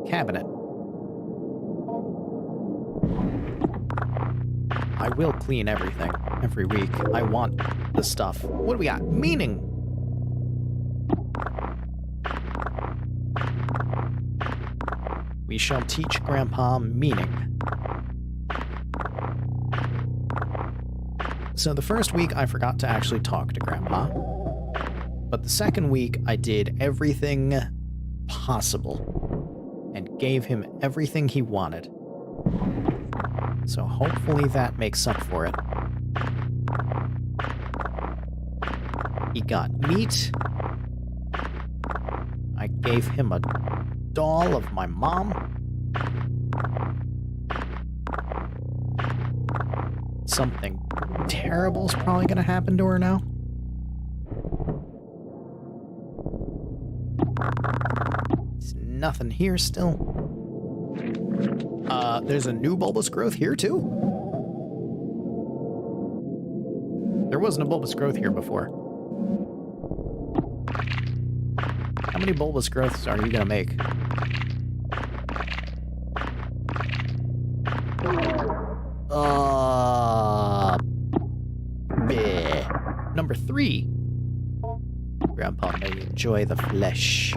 Cabinet. I will clean everything every week. I want the stuff. What do we got? Meaning. We shall teach Grandpa meaning. So the first week I forgot to actually talk to Grandpa. But the second week I did everything possible and gave him everything he wanted. So hopefully that makes up for it. He got meat. I gave him a doll of my mom. Something terrible's probably gonna happen to her now. There's nothing here still. There's a new bulbous growth here too? There wasn't a bulbous growth here before. How many bulbous growths are you gonna make? Bleh. Number 3. Grandpa may enjoy the flesh.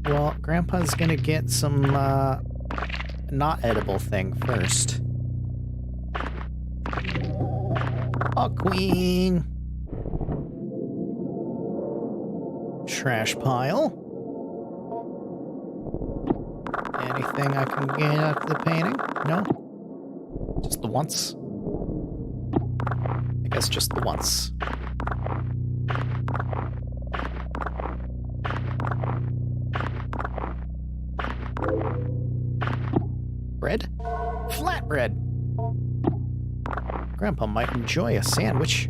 Well, Grandpa's gonna get some, not edible thing first. Oh, queen! Trash pile. Anything I can get out of the painting? No? Just the once? I guess just the once. Bread? Flatbread! Grandpa might enjoy a sandwich.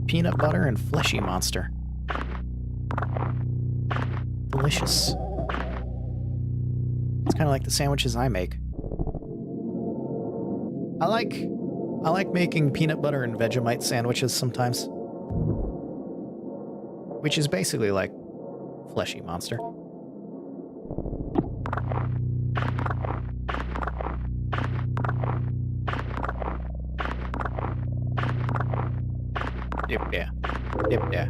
Peanut butter and fleshy monster. Delicious. It's kind of like the sandwiches I make. I like making peanut butter and Vegemite sandwiches sometimes. Which is basically like fleshy monster. Dip there. Dip there.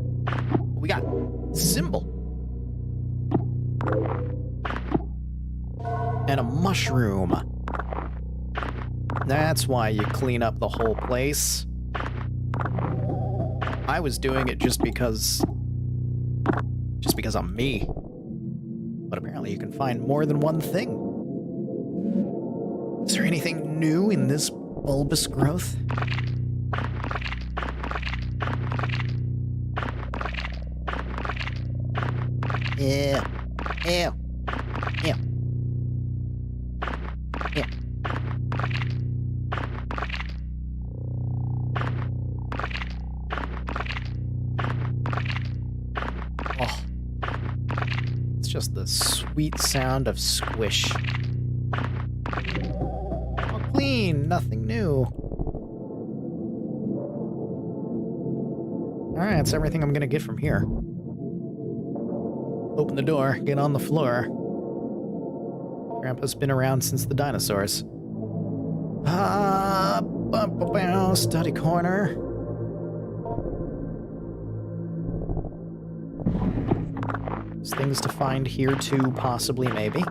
We got symbol. And a mushroom. That's why you clean up the whole place. I was doing it just because I'm me. But apparently you can find more than one thing. Is there anything new in this bulbous growth? Ew. Ew. Ew. Ew. Oh. It's just the sweet sound of squish. All clean, nothing new. Alright, that's everything I'm gonna get from here. Open the door, get on the floor. Grandpa's been around since the dinosaurs. Study corner. There's things to find here too, possibly, maybe.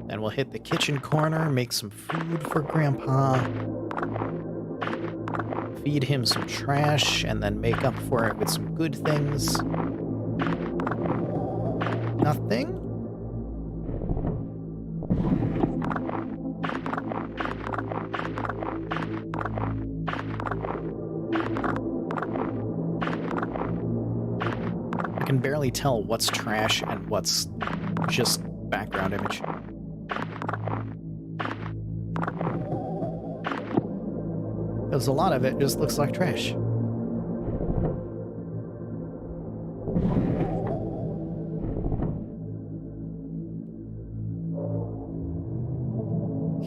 Then we'll hit the kitchen corner, make some food for Grandpa. Feed him some trash, and then make up for it with some good things. Nothing? I can barely tell what's trash and what's just background image. Because a lot of it just looks like trash.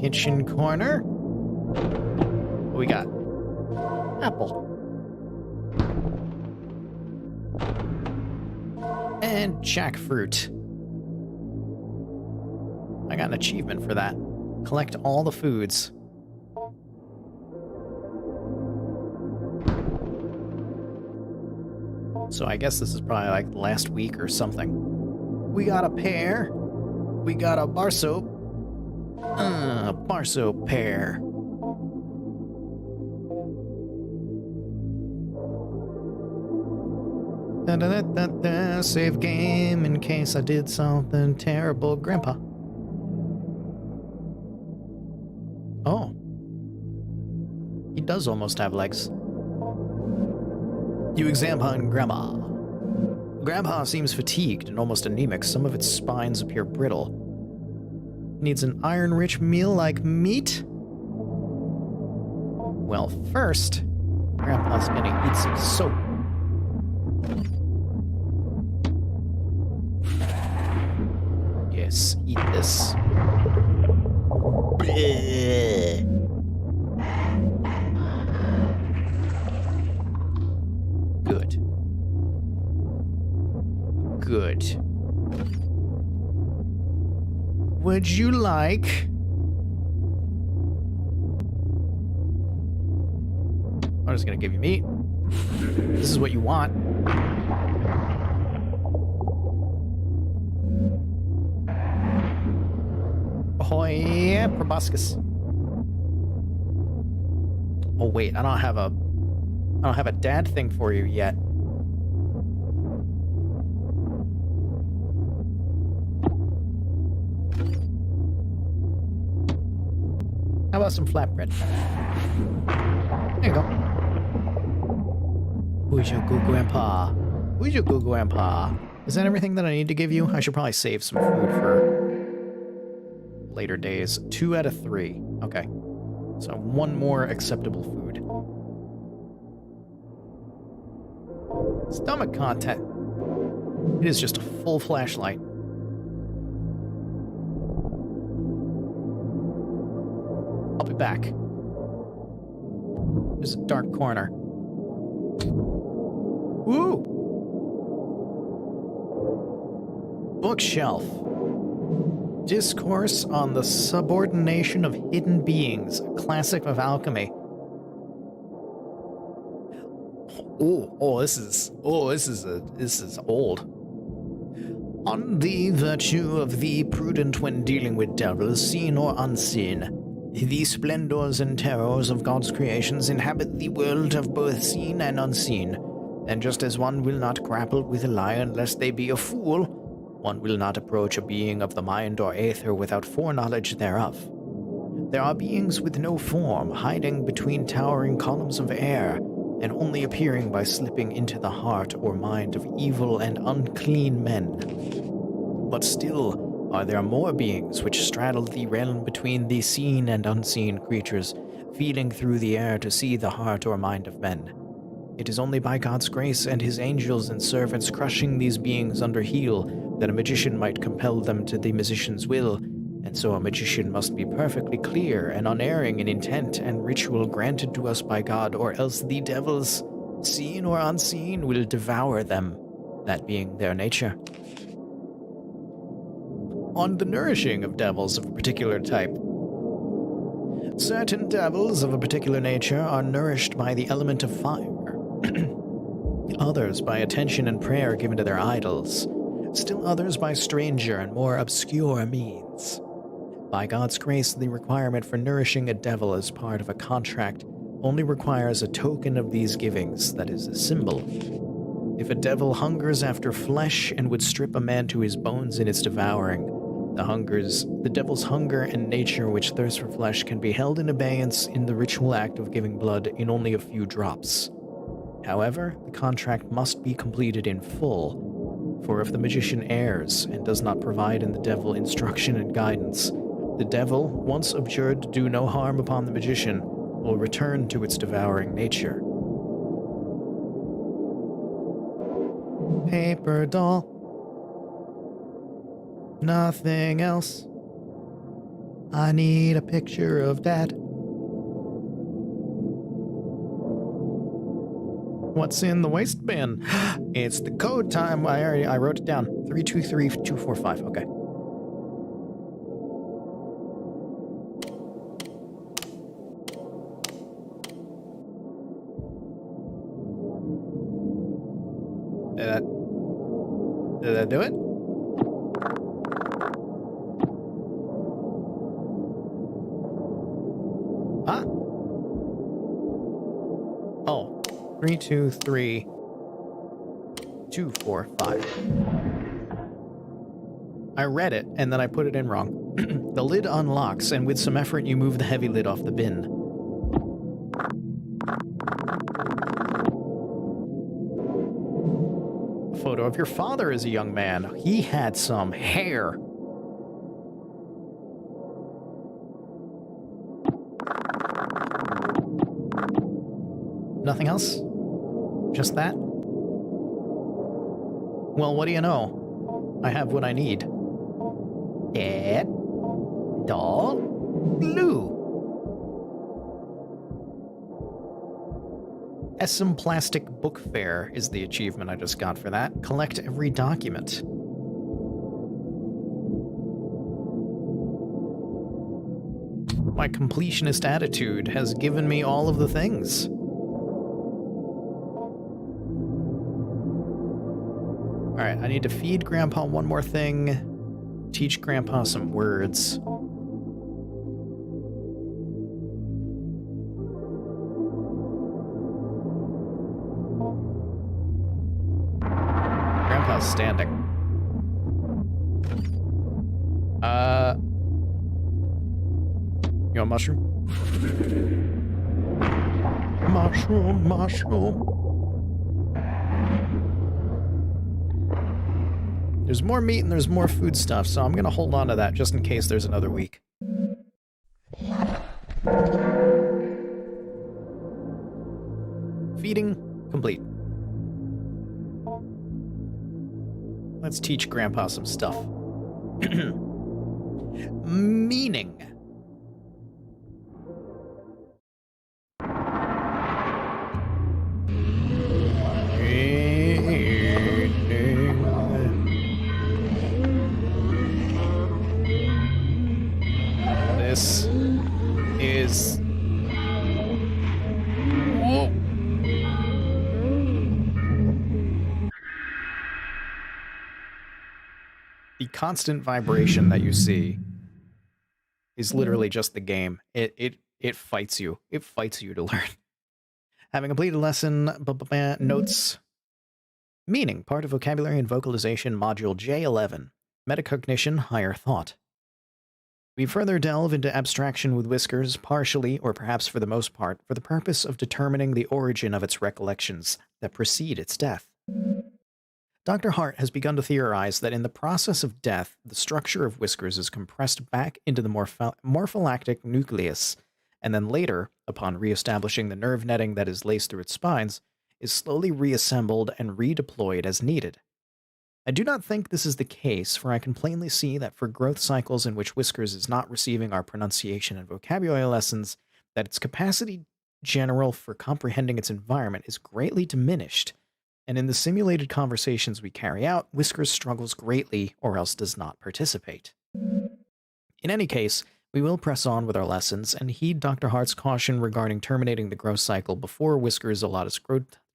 Kitchen corner. What we got? Apple. And jackfruit. I got an achievement for that. Collect all the foods. So I guess this is probably like last week or something. We got a pear. We got a bar soap. Bar soap pear. Da-da-da-da-da. Save game in case I did something terrible, Grandpa. Oh. He does almost have legs. You examine Grandma. Grandpa seems fatigued and almost anemic. Some of its spines appear brittle. Needs an iron-rich meal like meat? Well, first, Grandpa's gonna eat some soap. Yes, eat this. Bleh. Good. Good. Would you like... I'm just gonna give you meat. This is what you want. Ahoy, proboscis. Oh wait, I don't have a dad thing for you yet. How about some flatbread? There you go. Who's your good grandpa? Who's your good grandpa? Is that everything that I need to give you? I should probably save some food for later days. 2 out of 3. Okay. So 1 more acceptable food. Stomach content. It is just a full flashlight. I'll be back. There's a dark corner. Woo! Bookshelf. Discourse on the Subordination of Hidden Beings, a classic of alchemy. This is old. On the virtue of the prudent when dealing with devils, seen or unseen. The splendors and terrors of God's creations inhabit the world of both seen and unseen. And just as one will not grapple with a lion lest they be a fool, one will not approach a being of the mind or aether without foreknowledge thereof. There are beings with no form, hiding between towering columns of air, and only appearing by slipping into the heart or mind of evil and unclean men. But still are there more beings which straddle the realm between the seen and unseen creatures, feeling through the air to see the heart or mind of men. It is only by God's grace and his angels and servants crushing these beings under heel that a magician might compel them to the magician's will, and so a magician must be perfectly clear and unerring in intent and ritual granted to us by God, or else the devils, seen or unseen, will devour them, that being their nature. On the nourishing of devils of a particular type. Certain devils of a particular nature are nourished by the element of fire, others by attention and prayer given to their idols, still others by stranger and more obscure means. By God's grace, the requirement for nourishing a devil as part of a contract only requires a token of these givings, that is, a symbol. If a devil hungers after flesh and would strip a man to his bones in its devouring, the devil's hunger and nature which thirsts for flesh can be held in abeyance in the ritual act of giving blood in only a few drops. However, the contract must be completed in full, for if the magician errs and does not provide in the devil instruction and guidance, the devil, once abjured to do no harm upon the magician, will return to its devouring nature. Paper doll. Nothing else. I need a picture of Dad. What's in the waste bin? It's the code time. I wrote it down. 323245. Okay. Did I do it? Huh? Oh. 323245. I read it, and then I put it in wrong. The lid unlocks, and with some effort you move the heavy lid off the bin. A photo of your father as a young man. He had some hair. Nothing else? Just that? Well, what do you know? I have what I need. Dad? Doll? Blue? Essam Plastic Book Fair is the achievement I just got for that. Collect every document. My completionist attitude has given me all of the things. Alright, I need to feed Grandpa one more thing. Teach Grandpa some words. Grandpa's standing. You want mushroom? Mushroom, mushroom. There's more meat and there's more food stuff, so I'm gonna hold on to that just in case there's another week. Feeding complete. Let's teach Grandpa some stuff. Meaning. This is... Whoa. The constant vibration that you see is literally just the game. It fights you. It fights you to learn. Having completed lesson, notes. Meaning, part of vocabulary and vocalization, module J11. Metacognition, higher thought. We further delve into abstraction with Whiskers, partially, or perhaps for the most part, for the purpose of determining the origin of its recollections that precede its death. Dr. Hart has begun to theorize that in the process of death, the structure of Whiskers is compressed back into the morpholactic nucleus, and then later, upon reestablishing the nerve netting that is laced through its spines, is slowly reassembled and redeployed as needed. I do not think this is the case, for I can plainly see that for growth cycles in which Whiskers is not receiving our pronunciation and vocabulary lessons, that its capacity general for comprehending its environment is greatly diminished, and in the simulated conversations we carry out, Whiskers struggles greatly or else does not participate. In any case, we will press on with our lessons and heed Dr. Hart's caution regarding terminating the growth cycle before Whiskers' allotted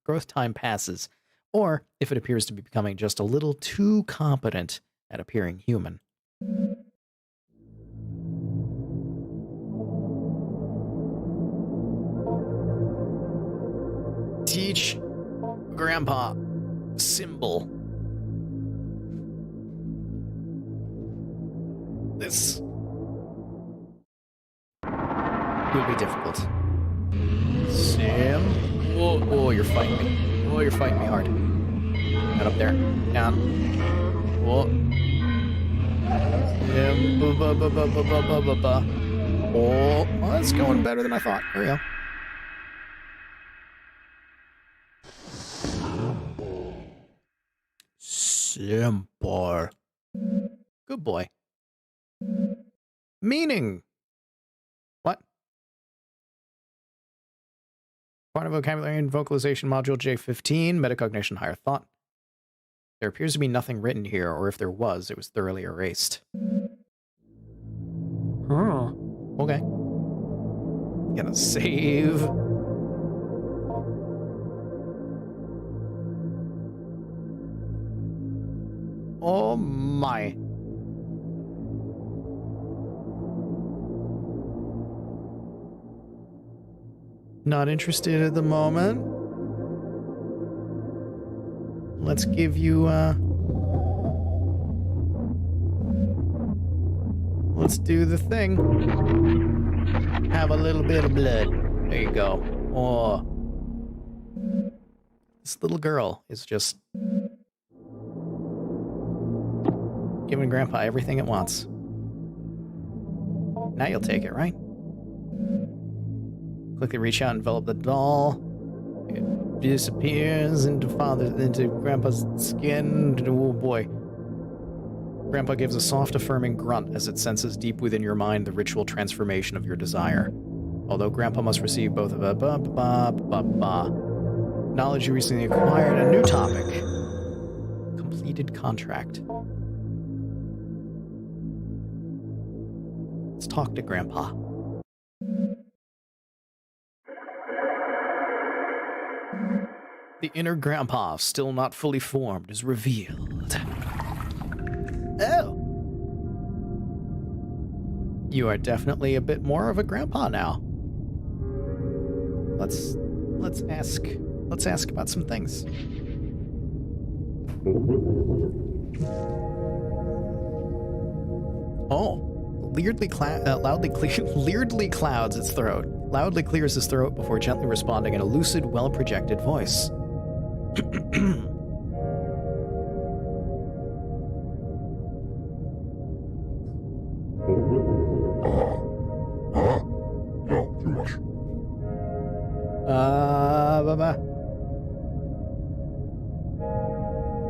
growth time passes, or if it appears to be becoming just a little too competent at appearing human. Teach Grandpa symbol. This will be difficult. Sim. Oh, you're fighting me. Oh, you're fighting me hard. Not up there. Down. Oh. Oh, well, that's going better than I thought. There we go. Simple. Good boy. Meaning. What? Part of vocabulary and vocalization module J15, metacognition, higher thought. There appears to be nothing written here, or if there was, it was thoroughly erased. Huh. Okay. Gonna save. Oh my. Not interested at the moment. Let's give you, let's do the thing. Have a little bit of blood. There you go. Oh. This little girl is just giving Grandpa everything it wants. Now you'll take it, right? Quickly reach out and envelop the doll. It disappears into Grandpa's skin. Oh boy. Grandpa gives a soft, affirming grunt as it senses deep within your mind the ritual transformation of your desire. Although Grandpa must receive both of a knowledge you recently acquired, a new topic. Completed contract. Let's talk to Grandpa. The inner Grandpa, still not fully formed, is revealed. Oh! You are definitely a bit more of a Grandpa now. Let's ask about some things. Oh. Loudly clouds its throat. Loudly clears his throat before gently responding in a lucid, well-projected voice. No, too much.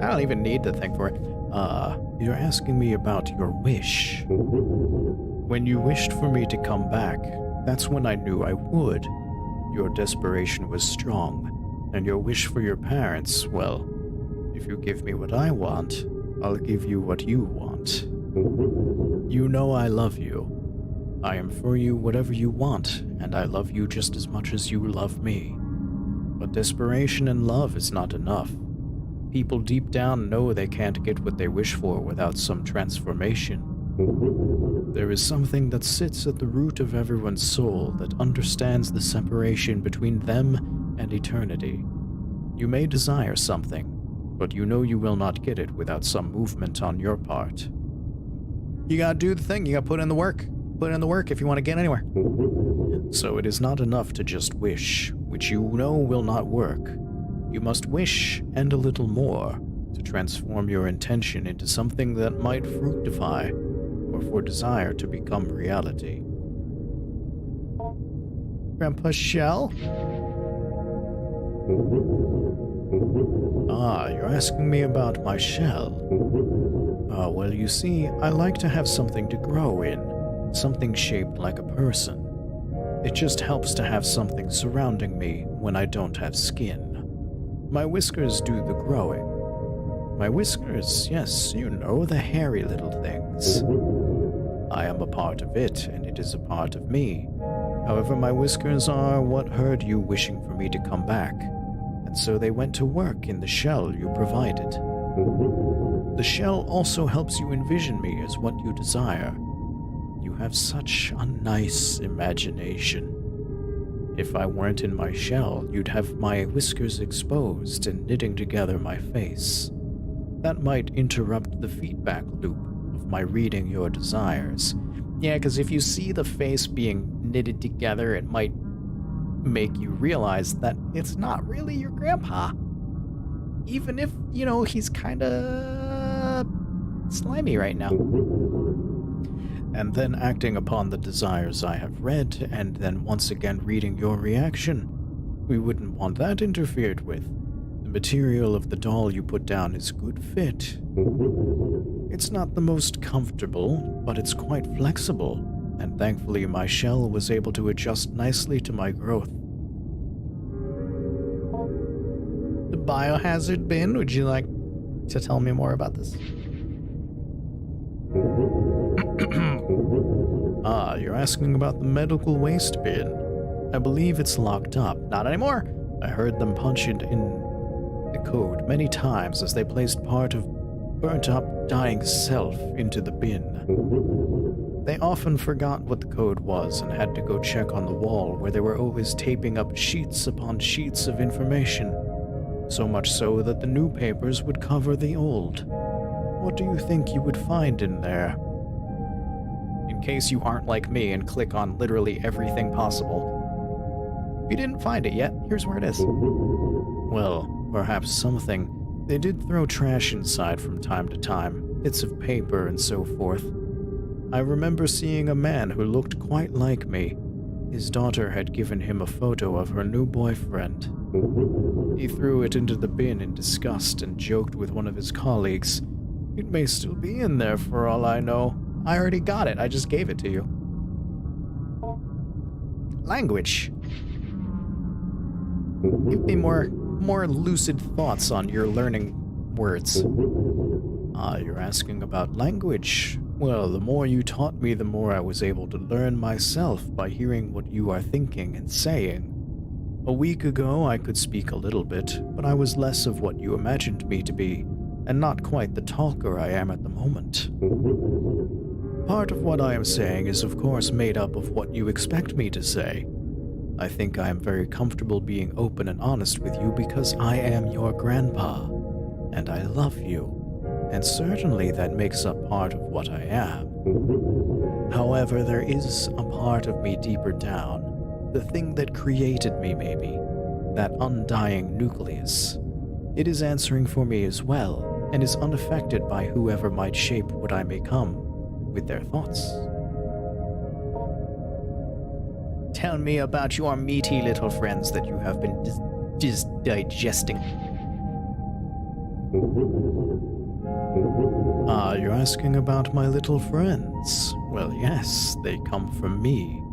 I don't even need to think for it. You're asking me about your wish. When you wished for me to come back, that's when I knew I would. Your desperation was strong, and your wish for your parents, well, if you give me what I want, I'll give you what you want. You know I love you. I am for you whatever you want, and I love you just as much as you love me. But desperation and love is not enough. People deep down know they can't get what they wish for without some transformation. There is something that sits at the root of everyone's soul that understands the separation between them and eternity. You may desire something, but you know you will not get it without some movement on your part. You gotta do the thing, you gotta put in the work. put in the work if you want to get anywhere. So it is not enough to just wish, which you know will not work. You must wish and a little more to transform your intention into something that might fructify, or for desire to become reality. Grandpa Shell? Ah, you're asking me about my shell. Well, you see, I like to have something to grow in, something shaped like a person. It just helps to have something surrounding me when I don't have skin. My whiskers do the growing. My whiskers, yes, you know, the hairy little things. I am a part of it, and it is a part of me. However, my whiskers are what heard you wishing for me to come back, and so they went to work in the shell you provided. The shell also helps you envision me as what you desire. You have such a nice imagination. If I weren't in my shell, you'd have my whiskers exposed and knitting together my face. That might interrupt the feedback loop of my reading your desires. Yeah, because if you see the face being knitted together, it might make you realize that it's not really your grandpa. Even if, you know, he's kinda slimy right now. And then acting upon the desires I have read, and then once again reading your reaction. We wouldn't want that interfered with. The material of the doll you put down is good fit. It's not the most comfortable, but it's quite flexible, and thankfully my shell was able to adjust nicely to my growth. The biohazard bin, would you like to tell me more about this? Ah, you're asking about the medical waste bin. I believe it's locked up. Not anymore. I heard them punch it in the code many times as they placed part of burnt-up, dying self into the bin. They often forgot what the code was and had to go check on the wall, where they were always taping up sheets upon sheets of information, so much so that the new papers would cover the old. What do you think you would find in there? In case you aren't like me and click on literally everything possible. If you didn't find it yet, here's where it is. Well, perhaps something. They did throw trash inside from time to time, bits of paper and so forth. I remember seeing a man who looked quite like me. His daughter had given him a photo of her new boyfriend. He threw it into the bin in disgust and joked with one of his colleagues. It may still be in there for all I know. I already got it, I just gave it to you. Language. Give me more lucid thoughts on your learning words. Ah, you're asking about language. Well, the more you taught me, the more I was able to learn myself by hearing what you are thinking and saying. A week ago, I could speak a little bit, but I was less of what you imagined me to be, and not quite the talker I am at the moment. Part of what I am saying is of course made up of what you expect me to say. I think I am very comfortable being open and honest with you because I am your grandpa, and I love you, and certainly that makes up part of what I am. However, there is a part of me deeper down, the thing that created me maybe, that undying nucleus. It is answering for me as well, and is unaffected by whoever might shape what I may come with their thoughts. Tell me about your meaty little friends that you have been just digesting. Ah, you're asking about my little friends. Well, yes, they come from me.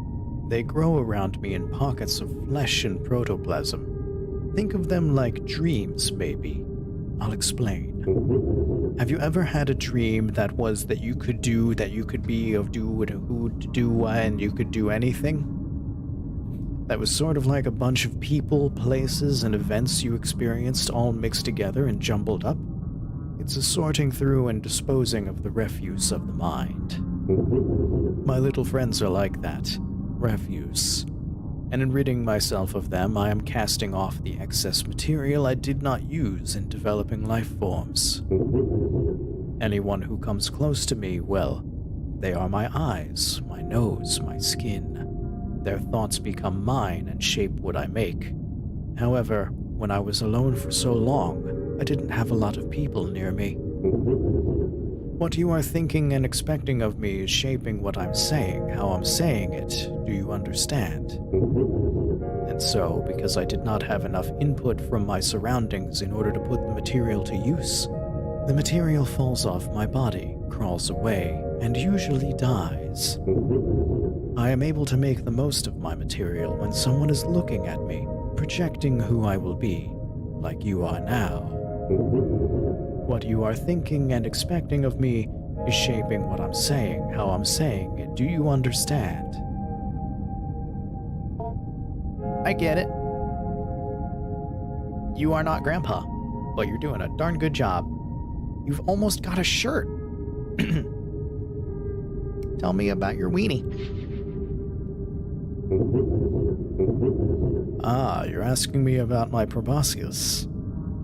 They grow around me in pockets of flesh and protoplasm. Think of them like dreams, maybe. I'll explain. Have you ever had a dream that was that you could do, that you could be, of do, and who to do, and you could do anything? That was sort of like a bunch of people, places, and events you experienced all mixed together and jumbled up? It's a sorting through and disposing of the refuse of the mind. My little friends are like that, refuse. And in ridding myself of them, I am casting off the excess material I did not use in developing life forms. Anyone who comes close to me, well, They are my eyes, my nose, my skin. Their thoughts become mine and shape what I make. However, when I was alone for so long, I didn't have a lot of people near me. What you are thinking and expecting of me is shaping what I'm saying, how I'm saying it. Do you understand? And so, because I did not have enough input from my surroundings in order to put the material to use, the material falls off my body, crawls away, and usually dies. I am able to make the most of my material when someone is looking at me, projecting who I will be, like you are now. What you are thinking and expecting of me is shaping what I'm saying, how I'm saying it. Do you understand? I get it. You are not Grandpa, but you're doing a darn good job. You've almost got a shirt. Tell me about your weenie. Ah, you're asking me about my proboscis.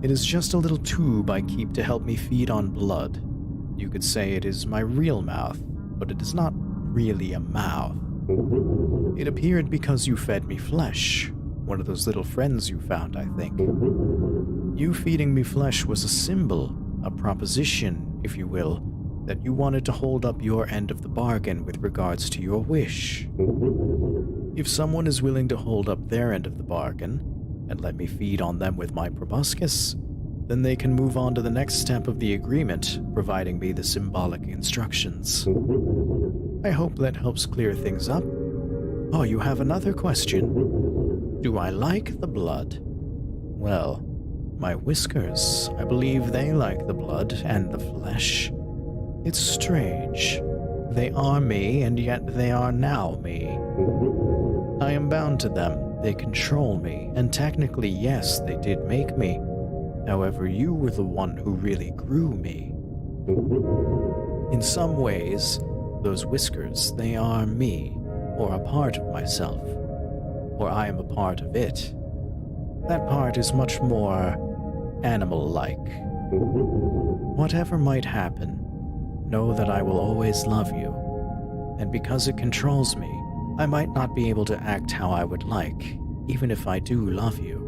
It is just a little tube I keep to help me feed on blood. You could say it is my real mouth, but it is not really a mouth. It appeared because you fed me flesh. One of those little friends you found, I think. You feeding me flesh was a symbol, a proposition, if you will, that you wanted to hold up your end of the bargain with regards to your wish. If someone is willing to hold up their end of the bargain, and let me feed on them with my proboscis, then they can move on to the next step of the agreement, providing me the symbolic instructions. I hope that helps clear things up. Oh, you have another question. Do I like the blood? Well, my whiskers, I believe they like the blood and the flesh. It's strange. They are me, and yet they are now me. I am bound to them. They control me, and technically, yes, they did make me. However, you were the one who really grew me. In some ways, those whiskers, they are me, or a part of myself, or I am a part of it. That part is much more animal-like. Whatever might happen, know that I will always love you, and because it controls me, I might not be able to act how I would like, even if I do love you.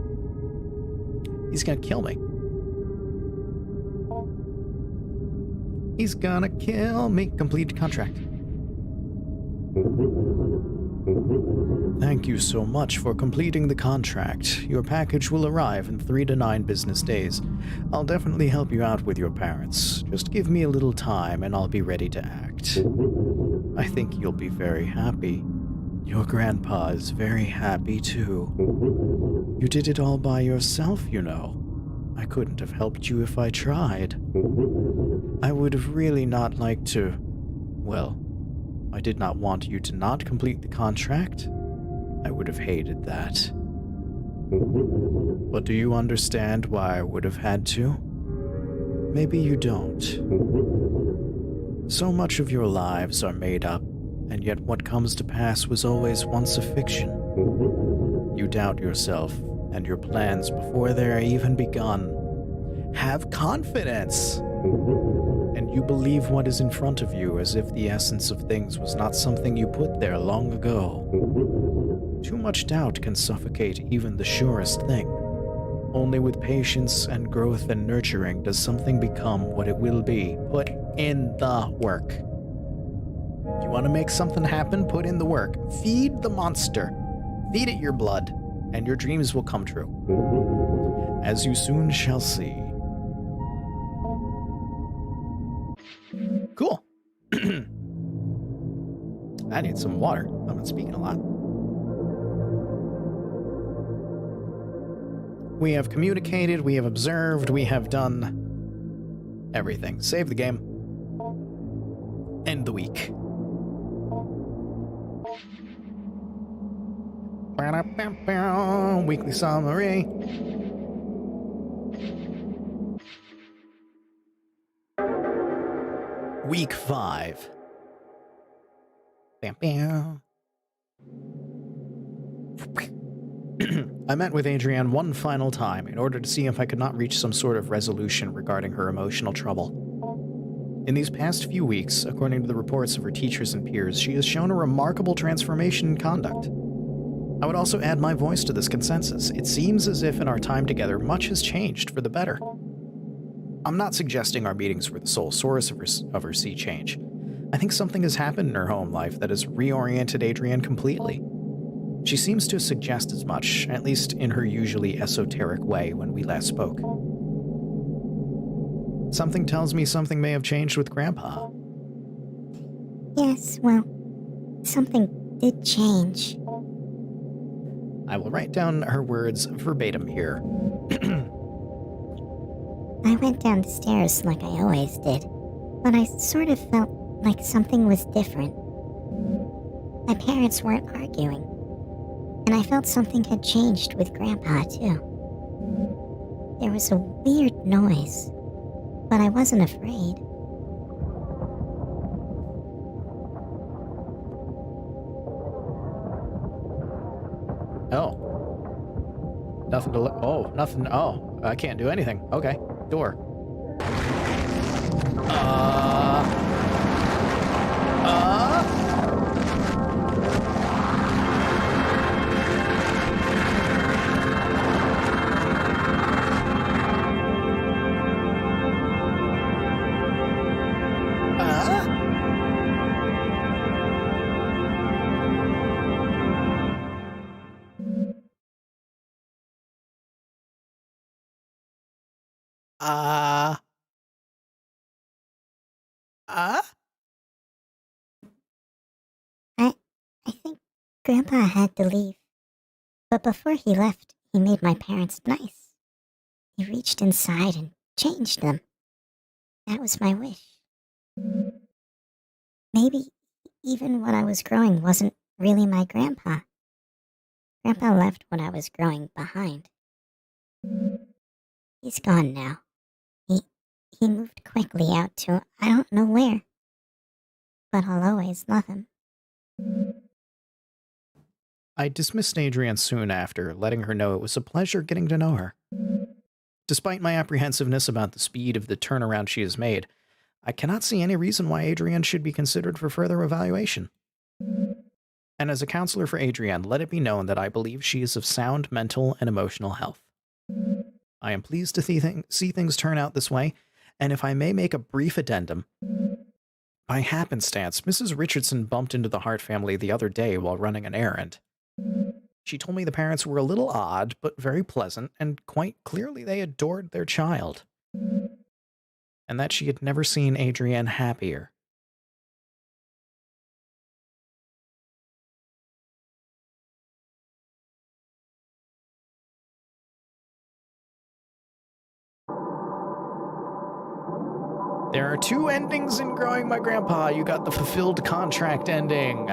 He's gonna kill me. He's gonna kill me. Completed contract. Thank you so much for completing the contract. Your package will arrive in 3 to 9 business days. I'll definitely help you out with your parents. Just give me a little time and I'll be ready to act. I think you'll be very happy. Your grandpa is very happy too. You did it all by yourself, you know. I couldn't have helped you if I tried. I would have really not liked to... Well, I did not want you to not complete the contract. I would have hated that. But do you understand why I would have had to? Maybe you don't. So much of your lives are made up, and yet what comes to pass was always once a fiction. You doubt yourself and your plans before they're even begun. Have confidence! And you believe what is in front of you as if the essence of things was not something you put there long ago. Too much doubt can suffocate even the surest thing. Only with patience and growth and nurturing does something become what it will be. Put in the work. You want to make something happen? Put in the work. Feed the monster. Feed it your blood, and your dreams will come true. As you soon shall see. Cool. I need some water. I've been speaking a lot. We have communicated, we have observed, we have done everything. Save the game. End the week. Weekly summary. Week 5. I met with Adrienne one final time in order to see if I could not reach some sort of resolution regarding her emotional trouble. In these past few weeks, according to the reports of her teachers and peers, she has shown a remarkable transformation in conduct. I would also add my voice to this consensus. It seems as if in our time together, much has changed for the better. I'm not suggesting our meetings were the sole source of her sea change. I think something has happened in her home life that has reoriented Adrienne completely. She seems to suggest as much, at least in her usually esoteric way when we last spoke. Something tells me something may have changed with Grandpa. Yes, well, something did change. I will write down her words verbatim here. I went down the stairs like I always did, but I sort of felt like something was different. My parents weren't arguing, and I felt something had changed with Grandpa, too. There was a weird noise, but I wasn't afraid. Oh. Nothing to oh, nothing. Oh, I can't do anything. Okay. Door. I think Grandpa had to leave, but before he left, he made my parents nice. He reached inside and changed them. That was my wish. Maybe even what I was growing wasn't really my grandpa. Grandpa left when I was growing behind. He's gone now. He moved quickly out to I don't know where. But I'll always love him. I dismissed Adrienne soon after, letting her know it was a pleasure getting to know her. Despite my apprehensiveness about the speed of the turnaround she has made, I cannot see any reason why Adrienne should be considered for further evaluation. And as a counselor for Adrienne, let it be known that I believe she is of sound mental and emotional health. I am pleased to see things turn out this way, and if I may make a brief addendum, by happenstance, Mrs. Richardson bumped into the Hart family the other day while running an errand. She told me the parents were a little odd, but very pleasant, and quite clearly they adored their child. And that she had never seen Adrienne happier. There are two endings in Growing My Grandpa. You got the fulfilled contract ending.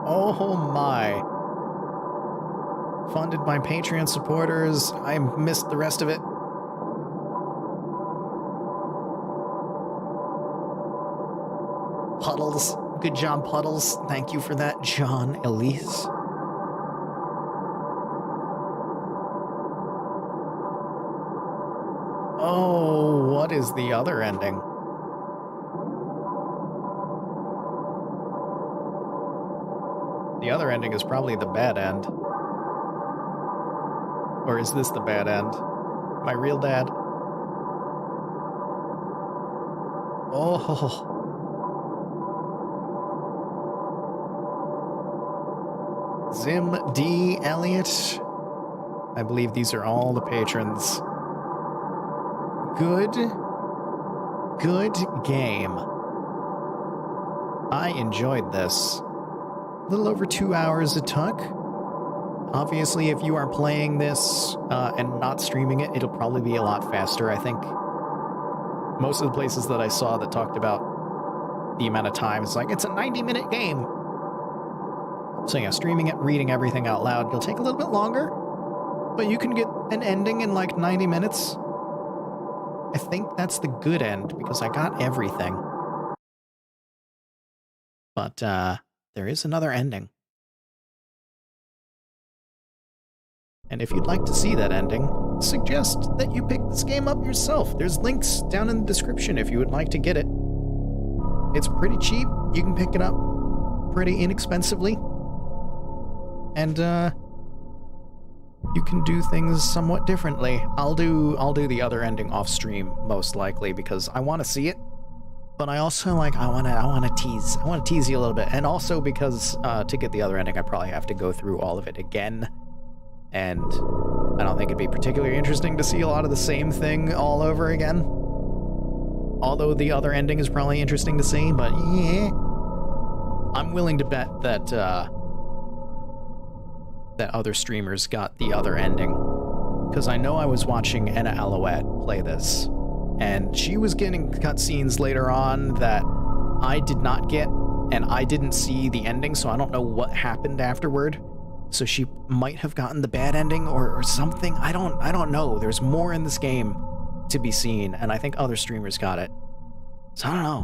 Oh my. Funded by Patreon supporters. I missed the rest of it. Puddles. Good job, Puddles. Thank you for that, John Elise. Oh, what is the other ending? The other ending is probably the bad end. Or is this the bad end? My real dad? Oh. Zim D. Elliott. I believe these are all the patrons. Good game. I enjoyed this. A little over 2 hours it took. Obviously, if you are playing this and not streaming it, it'll probably be a lot faster. I think most of the places that I saw that talked about the amount of time is like, it's a 90-minute game. So yeah, streaming it, reading everything out loud, it'll take a little bit longer, but you can get an ending in like 90 minutes. I think that's the good end because I got everything. But there is another ending. And if you'd like to see that ending, suggest that you pick this game up yourself. There's links down in the description if you would like to get it. It's pretty cheap. You can pick it up pretty inexpensively. And, you can do things somewhat differently. I'll do the other ending off stream, most likely, because I want to see it. But I also, like, I want to tease you a little bit. And also because, to get the other ending, I probably have to go through all of it again. And I don't think it'd be particularly interesting to see a lot of the same thing all over again. Although the other ending is probably interesting to see, but yeah. I'm willing to bet that, that other streamers got the other ending. Because I know I was watching Anna Alouette play this, and she was getting cutscenes later on that I did not get, and I didn't see the ending, so I don't know what happened afterward. So she might have gotten the bad ending or something. I don't know. There's more in this game to be seen, and I think other streamers got it. So I don't know.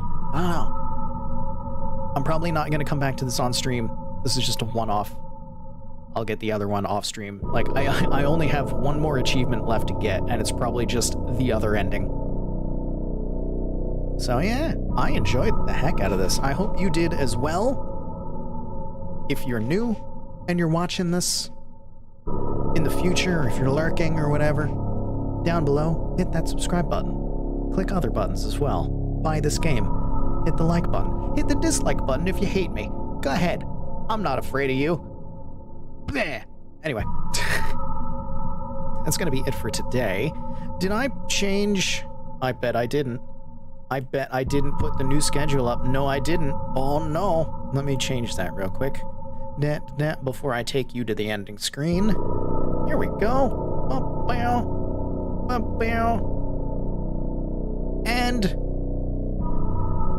I'm probably not going to come back to this on stream. This is just a one-off. I'll get the other one off stream. Like, I only have one more achievement left to get, and it's probably just the other ending. So yeah, I enjoyed the heck out of this. I hope you did as well. If you're new and you're watching this in the future, or if you're lurking or whatever, down below, hit that subscribe button. Click other buttons as well. Buy this game. Hit the like button. Hit the dislike button if you hate me. Go ahead. I'm not afraid of you. Bleh. Anyway, that's gonna be it for today. Did I change? I bet I didn't. I bet I didn't put the new schedule up. No, I didn't. Oh no. Let me change that real quick. Before I take you to the ending screen. Here we go. And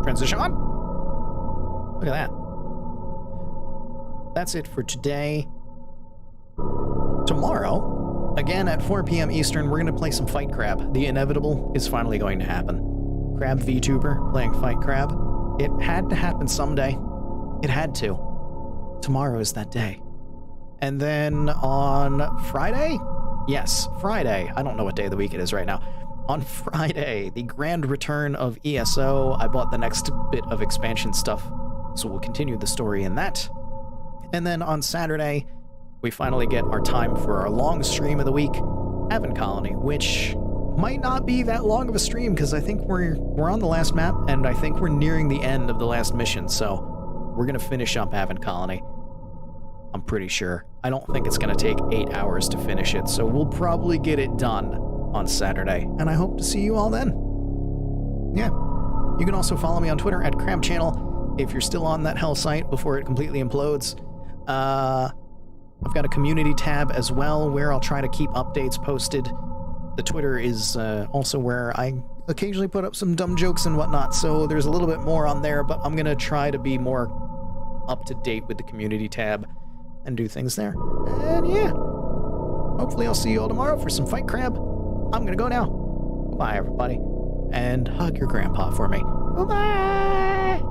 transition on. Look at that. That's it for today. Tomorrow, again at 4 p.m. Eastern, we're going to play some Fight Crab. The inevitable is finally going to happen. Crab Vtuber playing Fight Crab. It had to happen someday. It had to. Tomorrow is that day. And then on Friday? Yes, Friday. I don't know what day of the week it is right now. On Friday, the grand return of ESO. I bought the next bit of expansion stuff, so we'll continue the story in that. And then on Saturday, we finally get our time for our long stream of the week, Haven Colony, which might not be that long of a stream because I think we're on the last map, and I think we're nearing the end of the last mission, so we're going to finish up Haven Colony. I'm pretty sure. I don't think it's going to take 8 hours to finish it, so we'll probably get it done on Saturday, and I hope to see you all then. Yeah. You can also follow me on Twitter at CrabChannel if you're still on that hell site before it completely implodes. I've got a community tab as well where I'll try to keep updates posted. The Twitter is also where I occasionally put up some dumb jokes and whatnot, so there's a little bit more on there, but I'm going to try to be more up-to-date with the community tab and do things there. And yeah, hopefully I'll see you all tomorrow for some Fight Crab. I'm going to go now. Bye, everybody. And hug your grandpa for me. Bye-bye!